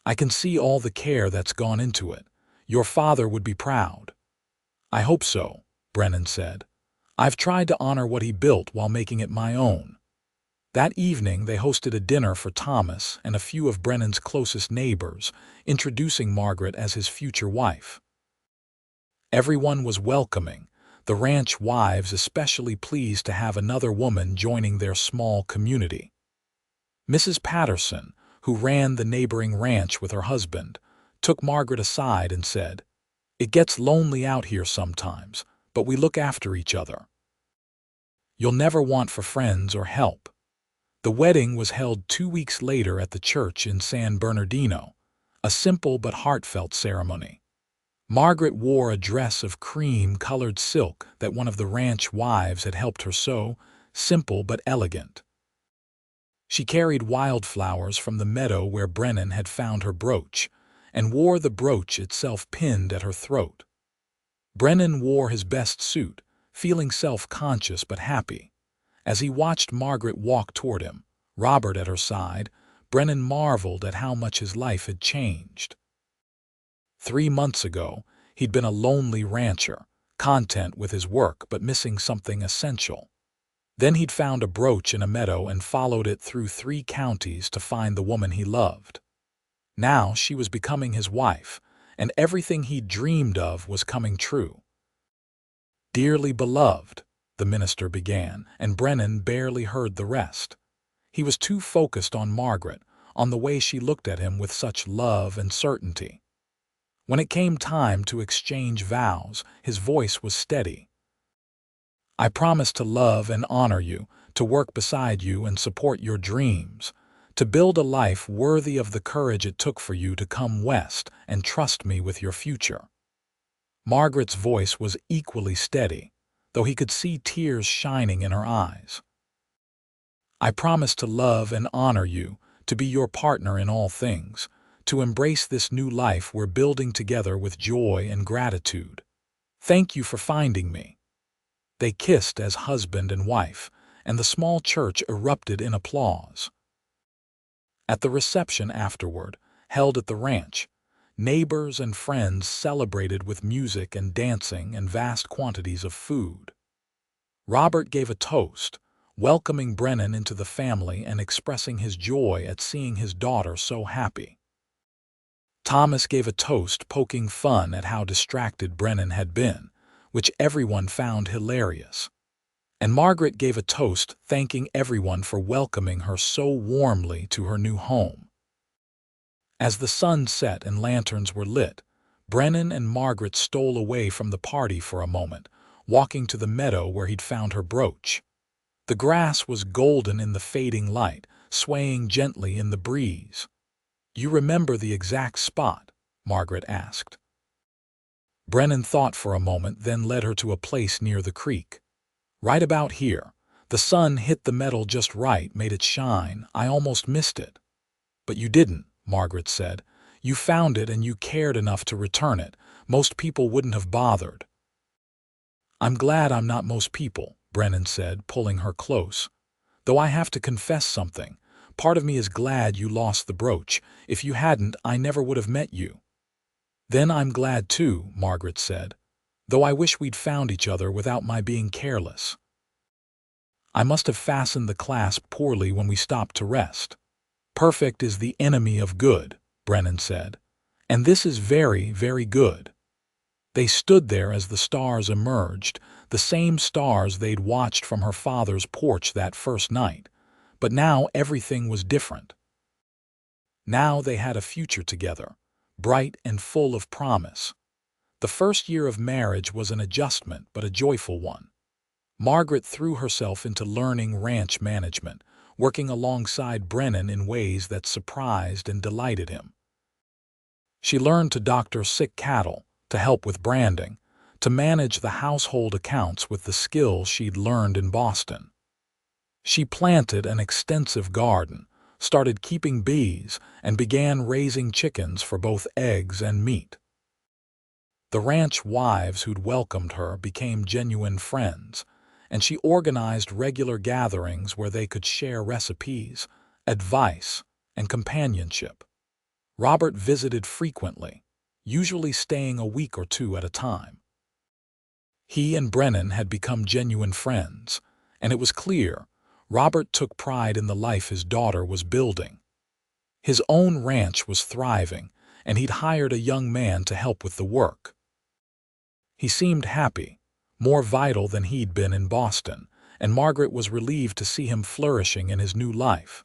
Speaker 1: "I can see all the care that's gone into it. Your father would be proud." "I hope so," Brennan said. "I've tried to honor what he built while making it my own." That evening they hosted a dinner for Thomas and a few of Brennan's closest neighbors, introducing Margaret as his future wife. Everyone was welcoming, the ranch wives especially pleased to have another woman joining their small community. Mrs. Patterson, who ran the neighboring ranch with her husband, took Margaret aside and said, "It gets lonely out here sometimes, but we look after each other. You'll never want for friends or help." The wedding was held 2 weeks later at the church in San Bernardino, a simple but heartfelt ceremony. Margaret wore a dress of cream-colored silk that one of the ranch wives had helped her sew, simple but elegant. She carried wildflowers from the meadow where Brennan had found her brooch, and wore the brooch itself pinned at her throat. Brennan wore his best suit, feeling self-conscious but happy. As he watched Margaret walk toward him, Robert at her side, Brennan marveled at how much his life had changed. 3 months ago, he'd been a lonely rancher, content with his work but missing something essential. Then he'd found a brooch in a meadow and followed it through 3 counties to find the woman he loved. Now she was becoming his wife, and everything he'd dreamed of was coming true. "Dearly beloved," the minister began, and Brennan barely heard the rest. He was too focused on Margaret, on the way she looked at him with such love and certainty. When it came time to exchange vows, his voice was steady. "I promise to love and honor you, to work beside you and support your dreams, to build a life worthy of the courage it took for you to come west and trust me with your future." Margaret's voice was equally steady, though he could see tears shining in her eyes. "I promise to love and honor you, to be your partner in all things, to embrace this new life we're building together with joy and gratitude. Thank you for finding me." They kissed as husband and wife, and the small church erupted in applause. At the reception afterward, held at the ranch, neighbors and friends celebrated with music and dancing and vast quantities of food. Robert gave a toast, welcoming Brennan into the family and expressing his joy at seeing his daughter so happy. Thomas gave a toast poking fun at how distracted Brennan had been, which everyone found hilarious. And Margaret gave a toast thanking everyone for welcoming her so warmly to her new home. As the sun set and lanterns were lit, Brennan and Margaret stole away from the party for a moment, walking to the meadow where he'd found her brooch. The grass was golden in the fading light, swaying gently in the breeze. "You remember the exact spot?" Margaret asked. Brennan thought for a moment, then led her to a place near the creek. "Right about here. The sun hit the metal just right, made it shine. I almost missed it." "But you didn't," Margaret said. "You found it and you cared enough to return it. Most people wouldn't have bothered." "I'm glad I'm not most people," Brennan said, pulling her close. "Though I have to confess something. Part of me is glad you lost the brooch. If you hadn't, I never would have met you." "Then I'm glad too," Margaret said, "though I wish we'd found each other without my being careless. I must have fastened the clasp poorly when we stopped to rest." "Perfect is the enemy of good," Brennan said, "and this is very, very good." They stood there as the stars emerged, the same stars they'd watched from her father's porch that first night. But now everything was different. Now they had a future together, bright and full of promise. The first year of marriage was an adjustment, but a joyful one. Margaret threw herself into learning ranch management, working alongside Brennan in ways that surprised and delighted him. She learned to doctor sick cattle, to help with branding, to manage the household accounts with the skills she'd learned in Boston. She planted an extensive garden, started keeping bees, and began raising chickens for both eggs and meat. The ranch wives who'd welcomed her became genuine friends, and she organized regular gatherings where they could share recipes, advice, and companionship. Robert visited frequently, usually staying a week or two at a time. He and Brennan had become genuine friends, and it was clear Robert took pride in the life his daughter was building. His own ranch was thriving, and he'd hired a young man to help with the work. He seemed happy, more vital than he'd been in Boston, and Margaret was relieved to see him flourishing in his new life.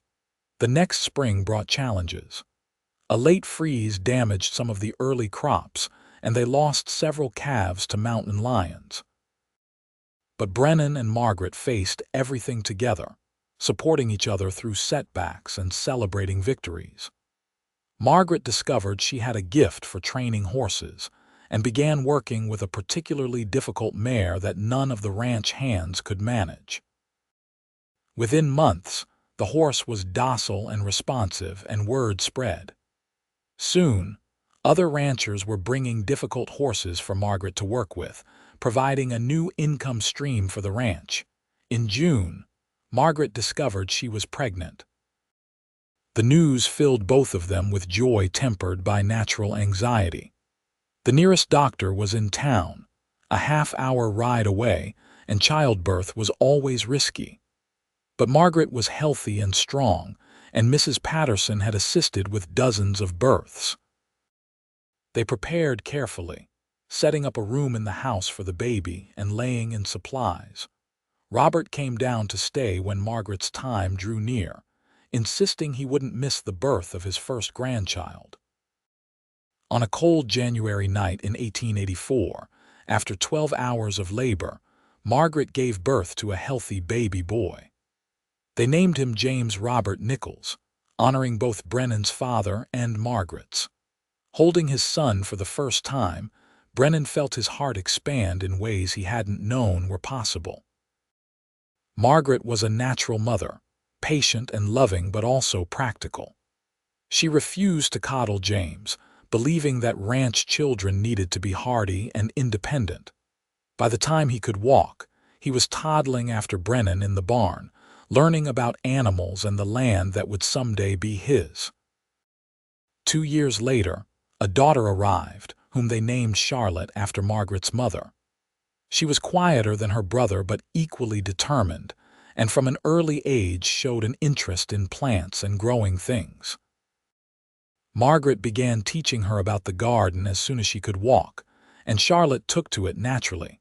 Speaker 1: The next spring brought challenges. A late freeze damaged some of the early crops, and they lost several calves to mountain lions. But Brennan and Margaret faced everything together, supporting each other through setbacks and celebrating victories. Margaret discovered she had a gift for training horses and began working with a particularly difficult mare that none of the ranch hands could manage. Within months, the horse was docile and responsive, and word spread. Soon, other ranchers were bringing difficult horses for Margaret to work with, providing a new income stream for the ranch. In June, Margaret discovered she was pregnant. The news filled both of them with joy tempered by natural anxiety. The nearest doctor was in town, a half-hour ride away, and childbirth was always risky. But Margaret was healthy and strong, and Mrs. Patterson had assisted with dozens of births. They prepared carefully, setting up a room in the house for the baby and laying in supplies. Robert came down to stay when Margaret's time drew near, insisting he wouldn't miss the birth of his first grandchild. On a cold January night in 1884, after 12 hours of labor, Margaret gave birth to a healthy baby boy. They named him James Robert Nichols, honoring both Brennan's father and Margaret's. Holding his son for the first time, Brennan felt his heart expand in ways he hadn't known were possible. Margaret was a natural mother, patient and loving but also practical. She refused to coddle James, believing that ranch children needed to be hardy and independent. By the time he could walk, he was toddling after Brennan in the barn, learning about animals and the land that would someday be his. 2 years later, a daughter arrived, whom they named Charlotte after Margaret's mother. She was quieter than her brother but equally determined, and from an early age showed an interest in plants and growing things. Margaret began teaching her about the garden as soon as she could walk, and Charlotte took to it naturally.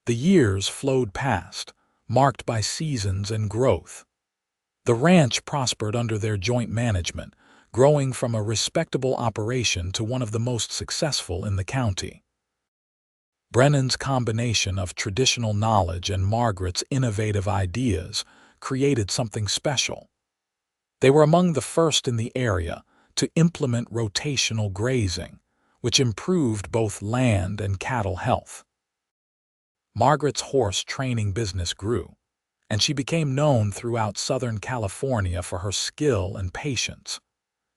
Speaker 1: The years flowed past, marked by seasons and growth. The ranch prospered under their joint management, growing from a respectable operation to one of the most successful in the county. Brennan's combination of traditional knowledge and Margaret's innovative ideas created something special. They were among the first in the area to implement rotational grazing, which improved both land and cattle health. Margaret's horse training business grew, and she became known throughout Southern California for her skill and patience.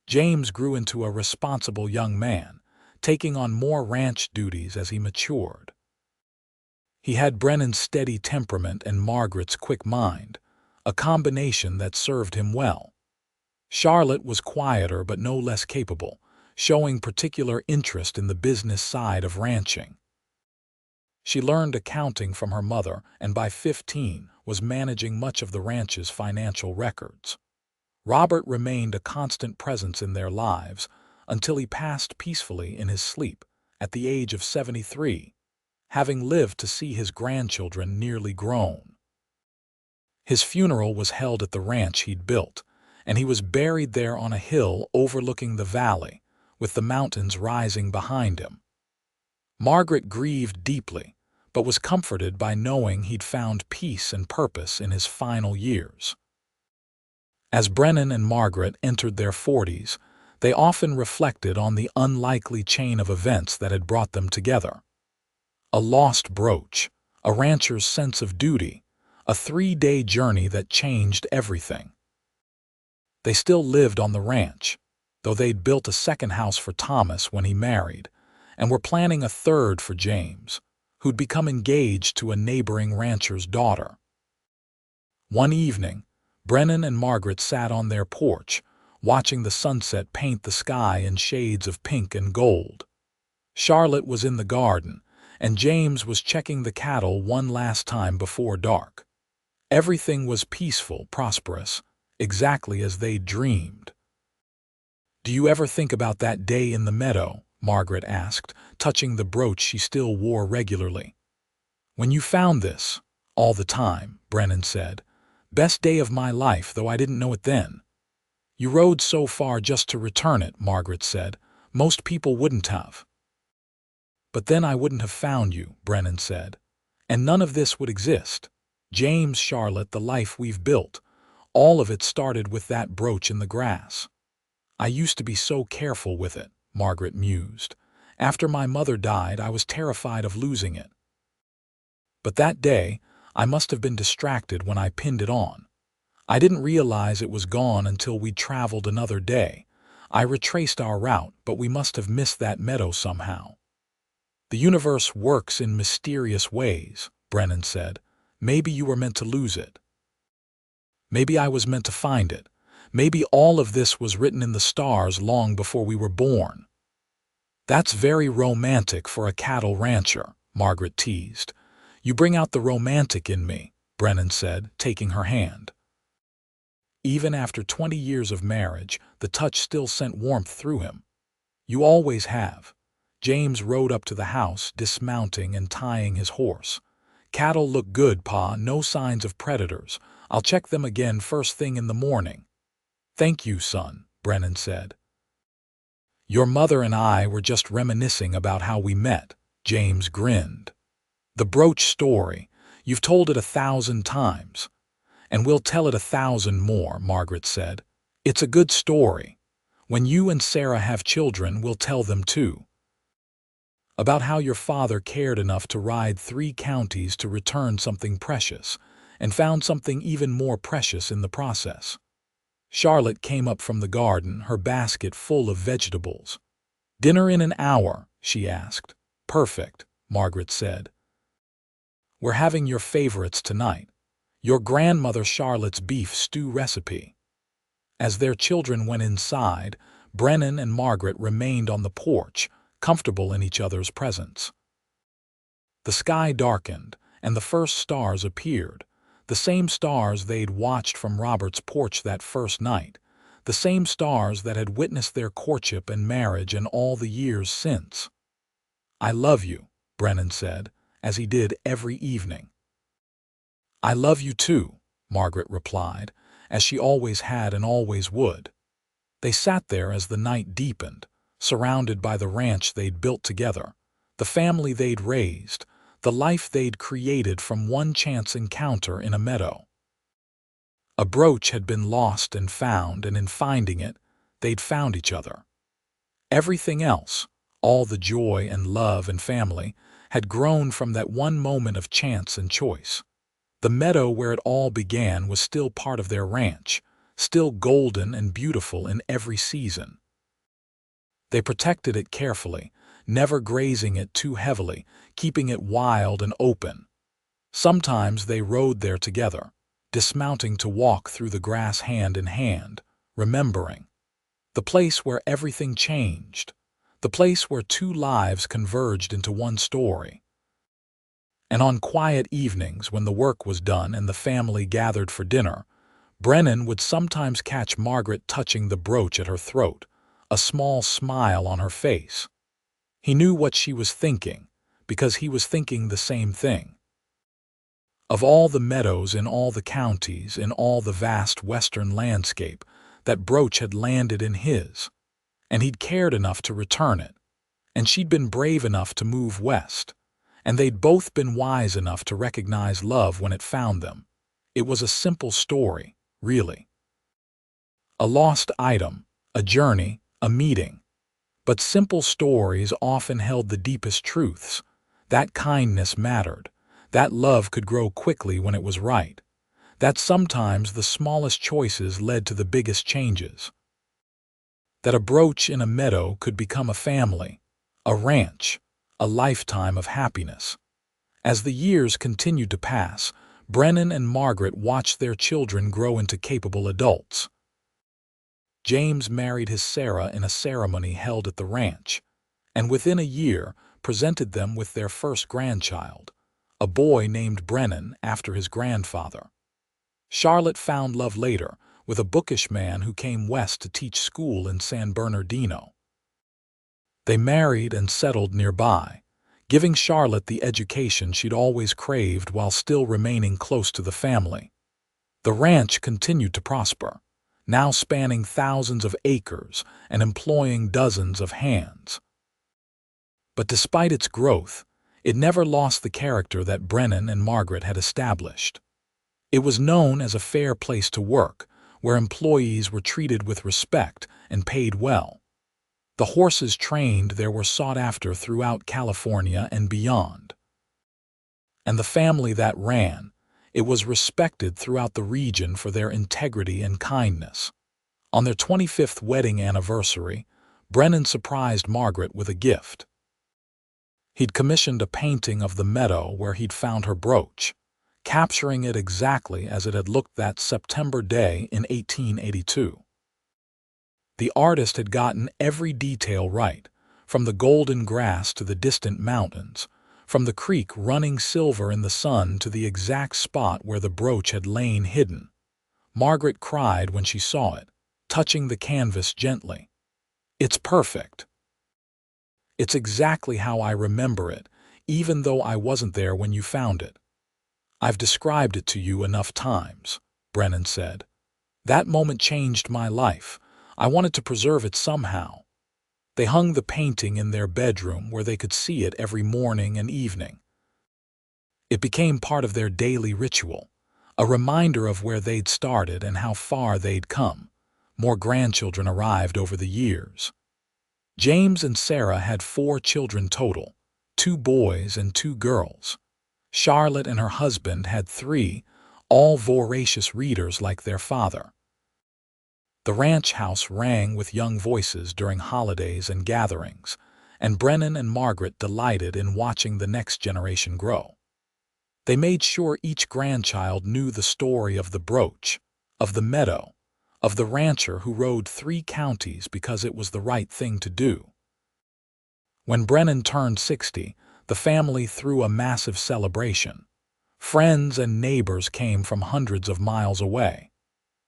Speaker 1: James grew into a responsible young man, taking on more ranch duties as he matured. He had Brennan's steady temperament and Margaret's quick mind, a combination that served him well. Charlotte was quieter but no less capable, showing particular interest in the business side of ranching. She learned accounting from her mother and by 15 was managing much of the ranch's financial records. Robert remained a constant presence in their lives until he passed peacefully in his sleep at the age of 73, having lived to see his grandchildren nearly grown. His funeral was held at the ranch he'd built, and he was buried there on a hill overlooking the valley, with the mountains rising behind him. Margaret grieved deeply, but was comforted by knowing he'd found peace and purpose in his final years. As Brennan and Margaret entered their 40s, they often reflected on the unlikely chain of events that had brought them together. A lost brooch, a rancher's sense of duty, a 3-day journey that changed everything. They still lived on the ranch, though they'd built a second house for Thomas when he married, and were planning a third for James, who'd become engaged to a neighboring rancher's daughter. One evening, Brennan and Margaret sat on their porch, watching the sunset paint the sky in shades of pink and gold. Charlotte was in the garden, and James was checking the cattle one last time before dark. Everything was peaceful, prosperous, exactly as they'd dreamed. "Do you ever think about that day in the meadow?" Margaret asked, touching the brooch she still wore regularly. "When you found this?" "All the time," Brennan said. "Best day of my life, though I didn't know it then." "You rode so far just to return it," Margaret said. "Most people wouldn't have." "But then I wouldn't have found you," Brennan said. "And none of this would exist. James, Charlotte, the life we've built, all of it started with that brooch in the grass." "I used to be so careful with it," Margaret mused. "After my mother died, I was terrified of losing it. But that day, I must have been distracted when I pinned it on. I didn't realize it was gone until we'd traveled another day. I retraced our route, but we must have missed that meadow somehow." "The universe works in mysterious ways," Brennan said. "Maybe you were meant to lose it. Maybe I was meant to find it. Maybe all of this was written in the stars long before we were born." "That's very romantic for a cattle rancher," Margaret teased. "You bring out the romantic in me," Brennan said, taking her hand. Even after 20 years of marriage, the touch still sent warmth through him. "You always have." James rode up to the house, dismounting and tying his horse. "Cattle look good, Pa, no signs of predators. I'll check them again first thing in the morning." "Thank you, son," Brennan said. "Your mother and I were just reminiscing about how we met," James grinned. "The brooch story, you've told it 1,000 times. And we'll tell it 1,000 more," Margaret said. "It's a good story. When you and Sarah have children, we'll tell them too. About how your father cared enough to ride 3 counties to return something precious, and found something even more precious in the process." Charlotte came up from the garden, her basket full of vegetables. "Dinner in an hour?" she asked. "Perfect," Margaret said. "We're having your favorites tonight. Your grandmother Charlotte's beef stew recipe." As their children went inside, Brennan and Margaret remained on the porch, comfortable in each other's presence. The sky darkened, and the first stars appeared, the same stars they'd watched from Robert's porch that first night, the same stars that had witnessed their courtship and marriage and all the years since. "I love you," Brennan said, as he did every evening. "I love you too," Margaret replied, as she always had and always would. They sat there as the night deepened, surrounded by the ranch they'd built together, the family they'd raised, the life they'd created from one chance encounter in a meadow. A brooch had been lost and found, and in finding it, they'd found each other. Everything else, all the joy and love and family, had grown from that one moment of chance and choice. The meadow where it all began was still part of their ranch, still golden and beautiful in every season. They protected it carefully, never grazing it too heavily, keeping it wild and open. Sometimes they rode there together, dismounting to walk through the grass hand in hand, remembering. The place where everything changed, the place where two lives converged into one story. And on quiet evenings when the work was done and the family gathered for dinner, Brennan would sometimes catch Margaret touching the brooch at her throat, a small smile on her face. He knew what she was thinking, because he was thinking the same thing. Of all the meadows in all the counties, in all the vast western landscape, that brooch had landed in his, and he'd cared enough to return it, and she'd been brave enough to move west, and they'd both been wise enough to recognize love when it found them. It was a simple story, really. A lost item, a journey, a meeting. But simple stories often held the deepest truths. That kindness mattered, that love could grow quickly when it was right, that sometimes the smallest choices led to the biggest changes. That a brooch in a meadow could become a family, a ranch, a lifetime of happiness. As the years continued to pass, Brennan and Margaret watched their children grow into capable adults. James married his Sarah in a ceremony held at the ranch, and within a year presented them with their first grandchild, a boy named Brennan after his grandfather. Charlotte found love later with a bookish man who came west to teach school in San Bernardino. They married and settled nearby, giving Charlotte the education she'd always craved while still remaining close to the family. The ranch continued to prosper, now spanning thousands of acres and employing dozens of hands. But despite its growth, it never lost the character that Brennan and Margaret had established. It was known as a fair place to work, where employees were treated with respect and paid well. The horses trained there were sought after throughout California and beyond. And the family that ran, it was respected throughout the region for their integrity and kindness. On their 25th wedding anniversary, Brennan surprised Margaret with a gift. He'd commissioned a painting of the meadow where he'd found her brooch, capturing it exactly as it had looked that September day in 1882. The artist had gotten every detail right, from the golden grass to the distant mountains, from the creek running silver in the sun to the exact spot where the brooch had lain hidden. Margaret cried when she saw it, touching the canvas gently. "It's perfect. It's exactly how I remember it, even though I wasn't there when you found it." "I've described it to you enough times," Brennan said. "That moment changed my life. I wanted to preserve it somehow." They hung the painting in their bedroom where they could see it every morning and evening. It became part of their daily ritual, a reminder of where they'd started and how far they'd come. More grandchildren arrived over the years. James and Sarah had 4 children total, 2 boys and 2 girls. Charlotte and her husband had 3, all voracious readers like their father. The ranch house rang with young voices during holidays and gatherings, and Brennan and Margaret delighted in watching the next generation grow. They made sure each grandchild knew the story of the brooch, of the meadow, of the rancher who rode 3 counties because it was the right thing to do. When Brennan turned 60, the family threw a massive celebration. Friends and neighbors came from hundreds of miles away.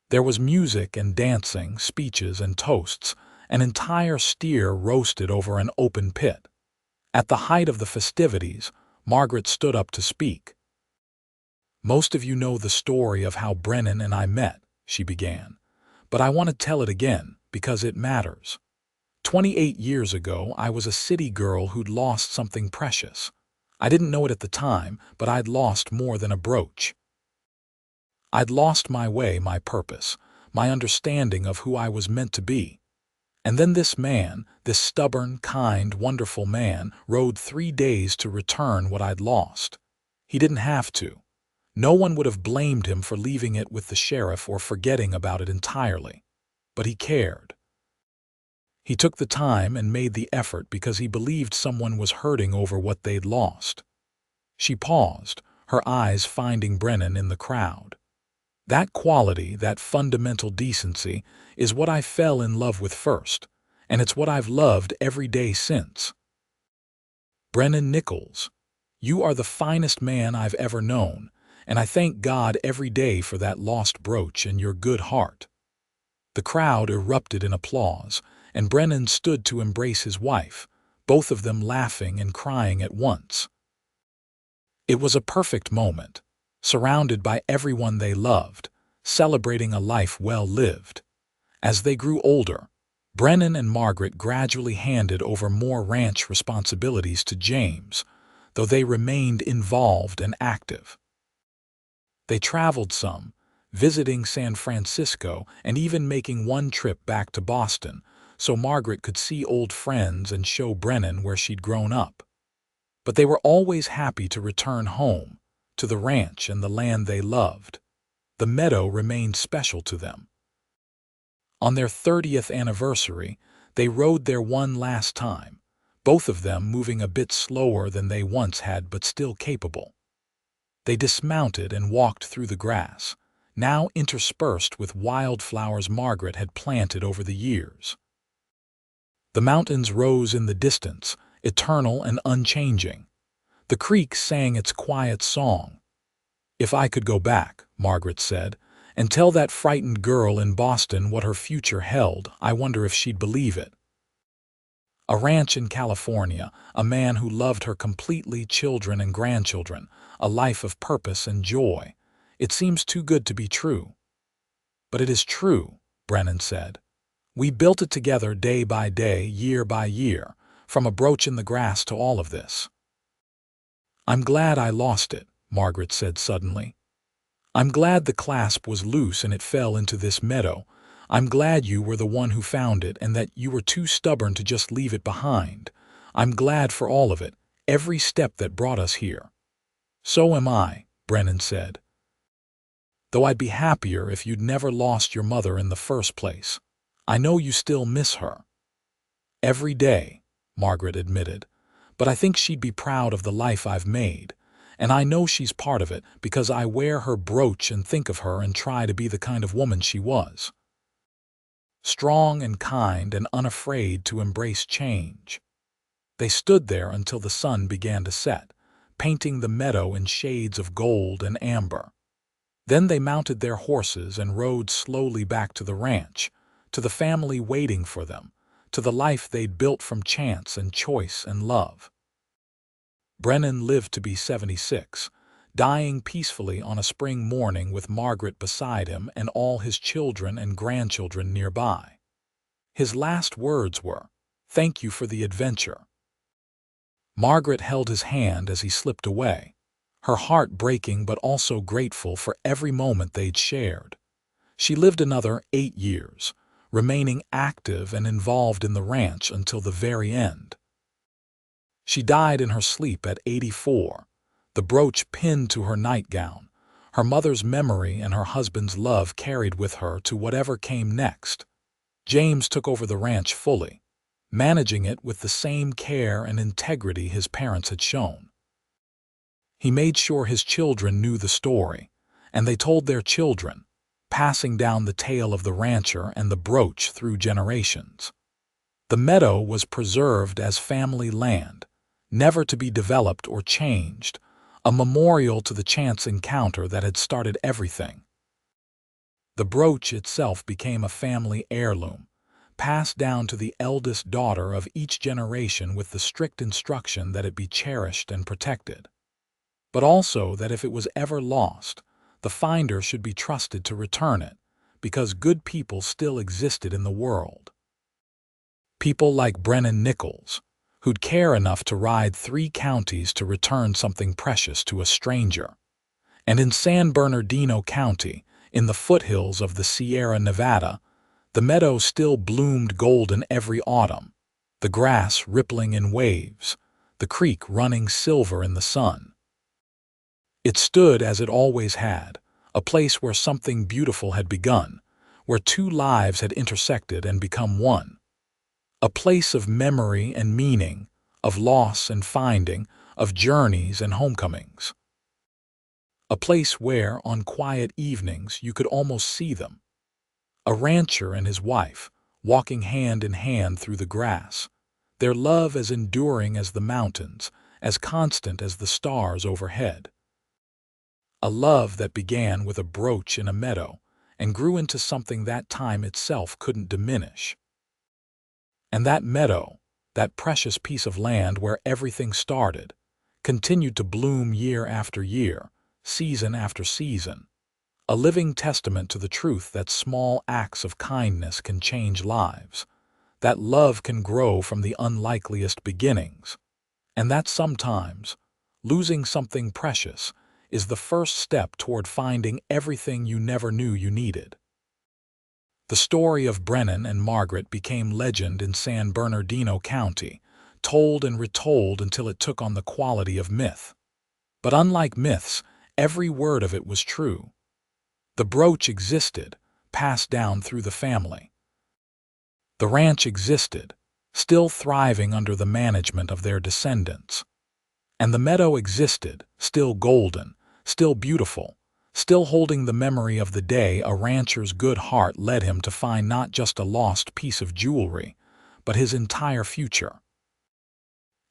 Speaker 1: There was music and dancing, speeches and toasts, an entire steer roasted over an open pit. At the height of the festivities, Margaret stood up to speak. "Most of you know the story of how Brennan and I met," she began, "but I want to tell it again, because it matters. 28 years ago, I was a city girl who'd lost something precious. I didn't know it at the time, but I'd lost more than a brooch. I'd lost my way, my purpose, my understanding of who I was meant to be. And then this man, this stubborn, kind, wonderful man, rode 3 days to return what I'd lost. He didn't have to. No one would have blamed him for leaving it with the sheriff or forgetting about it entirely. But he cared. He took the time and made the effort because he believed someone was hurting over what they'd lost. She paused, her eyes finding Brennan in the crowd. That quality, that fundamental decency, is what I fell in love with first, and it's what I've loved every day since. Brennan Nichols, you are the finest man I've ever known, and I thank God every day for that lost brooch and your good heart. The crowd erupted in applause, and Brennan stood to embrace his wife, both of them laughing and crying at once. It was a perfect moment, surrounded by everyone they loved, celebrating a life well lived. As they grew older, Brennan and Margaret gradually handed over more ranch responsibilities to James, though they remained involved and active. They traveled some, visiting San Francisco and even making one trip back to Boston, so Margaret could see old friends and show Brennan where she'd grown up. But they were always happy to return home, to the ranch and the land they loved. The meadow remained special to them. On their 30th anniversary, they rode there one last time, both of them moving a bit slower than they once had but still capable. They dismounted and walked through the grass, now interspersed with wildflowers Margaret had planted over the years. The mountains rose in the distance, eternal and unchanging. The creek sang its quiet song. "If I could go back," Margaret said, "and tell that frightened girl in Boston what her future held, I wonder if she'd believe it." A ranch in California, a man who loved her completely, children and grandchildren, a life of purpose and joy. It seems too good to be true. But it is true, Brennan said. We built it together day by day, year by year, from a brooch in the grass to all of this. I'm glad I lost it, Margaret said suddenly. I'm glad the clasp was loose and it fell into this meadow. I'm glad you were the one who found it and that you were too stubborn to just leave it behind. I'm glad for all of it, every step that brought us here. So am I, Brennan said. Though I'd be happier if you'd never lost your mother in the first place. I know you still miss her. Every day, Margaret admitted, but I think she'd be proud of the life I've made. And I know she's part of it because I wear her brooch and think of her and try to be the kind of woman she was. Strong and kind and unafraid to embrace change. They stood there until the sun began to set, painting the meadow in shades of gold and amber. Then they mounted their horses and rode slowly back to the ranch, to the family waiting for them, to the life they'd built from chance and choice and love. Brennan lived to be 76, dying peacefully on a spring morning with Margaret beside him and all his children and grandchildren nearby. His last words were, "Thank you for the adventure." Margaret held his hand as he slipped away, her heart breaking but also grateful for every moment they'd shared. She lived another 8 years, remaining active and involved in the ranch until the very end. She died in her sleep at 84, the brooch pinned to her nightgown, her mother's memory and her husband's love carried with her to whatever came next. James took over the ranch fully, managing it with the same care and integrity his parents had shown. He made sure his children knew the story, and they told their children, passing down the tale of the rancher and the brooch through generations. The meadow was preserved as family land, never to be developed or changed, a memorial to the chance encounter that had started everything. The brooch itself became a family heirloom, passed down to the eldest daughter of each generation with the strict instruction that it be cherished and protected. But also that if it was ever lost, the finder should be trusted to return it, because good people still existed in the world. People like Brennan Nichols, who'd care enough to ride 3 counties to return something precious to a stranger. And in San Bernardino County, in the foothills of the Sierra Nevada, the meadow still bloomed golden every autumn, the grass rippling in waves, the creek running silver in the sun. It stood as it always had, a place where something beautiful had begun, where 2 lives had intersected and become one. A place of memory and meaning, of loss and finding, of journeys and homecomings. A place where, on quiet evenings, you could almost see them. A rancher and his wife, walking hand in hand through the grass, their love as enduring as the mountains, as constant as the stars overhead. A love that began with a brooch in a meadow and grew into something that time itself couldn't diminish. And that meadow, that precious piece of land where everything started, continued to bloom year after year, season after season, a living testament to the truth that small acts of kindness can change lives, that love can grow from the unlikeliest beginnings, and that sometimes losing something precious is the first step toward finding everything you never knew you needed. The story of Brennan and Margaret became legend in San Bernardino County, told and retold until it took on the quality of myth. But unlike myths, every word of it was true. The brooch existed, passed down through the family. The ranch existed, still thriving under the management of their descendants. And the meadow existed, still golden, still beautiful, still holding the memory of the day a rancher's good heart led him to find not just a lost piece of jewelry, but his entire future.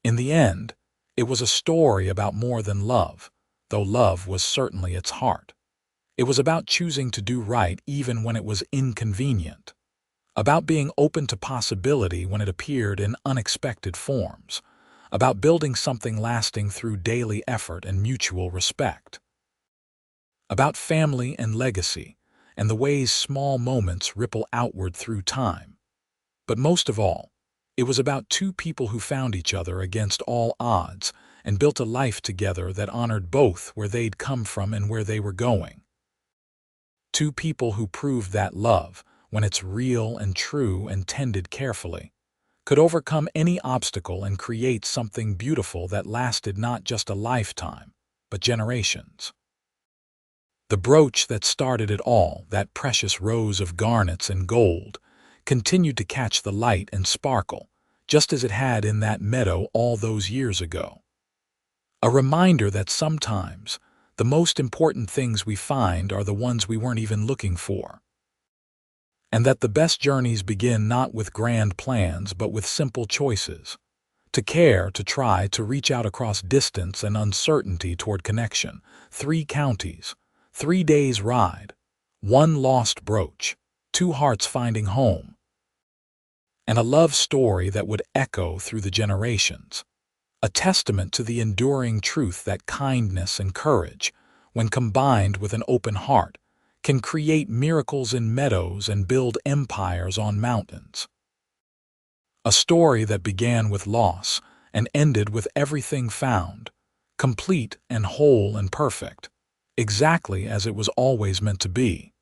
Speaker 1: In the end, it was a story about more than love, though love was certainly its heart. It was about choosing to do right even when it was inconvenient, about being open to possibility when it appeared in unexpected forms, about building something lasting through daily effort and mutual respect, about family and legacy and the ways small moments ripple outward through time. But most of all, it was about 2 people who found each other against all odds and built a life together that honored both where they'd come from and where they were going. 2 people who proved that love, when it's real and true and tended carefully, could overcome any obstacle and create something beautiful that lasted not just a lifetime, but generations. The brooch that started it all, that precious rose of garnets and gold, continued to catch the light and sparkle, just as it had in that meadow all those years ago. A reminder that sometimes the most important things we find are the ones we weren't even looking for. And that the best journeys begin not with grand plans but with simple choices. To care, to try, to reach out across distance and uncertainty toward connection. 3 counties, 3 days' ride, 1 lost brooch, 2 hearts finding home. And a love story that would echo through the generations. A testament to the enduring truth that kindness and courage, when combined with an open heart, can create miracles in meadows and build empires on mountains. A story that began with loss and ended with everything found, complete and whole and perfect, exactly as it was always meant to be.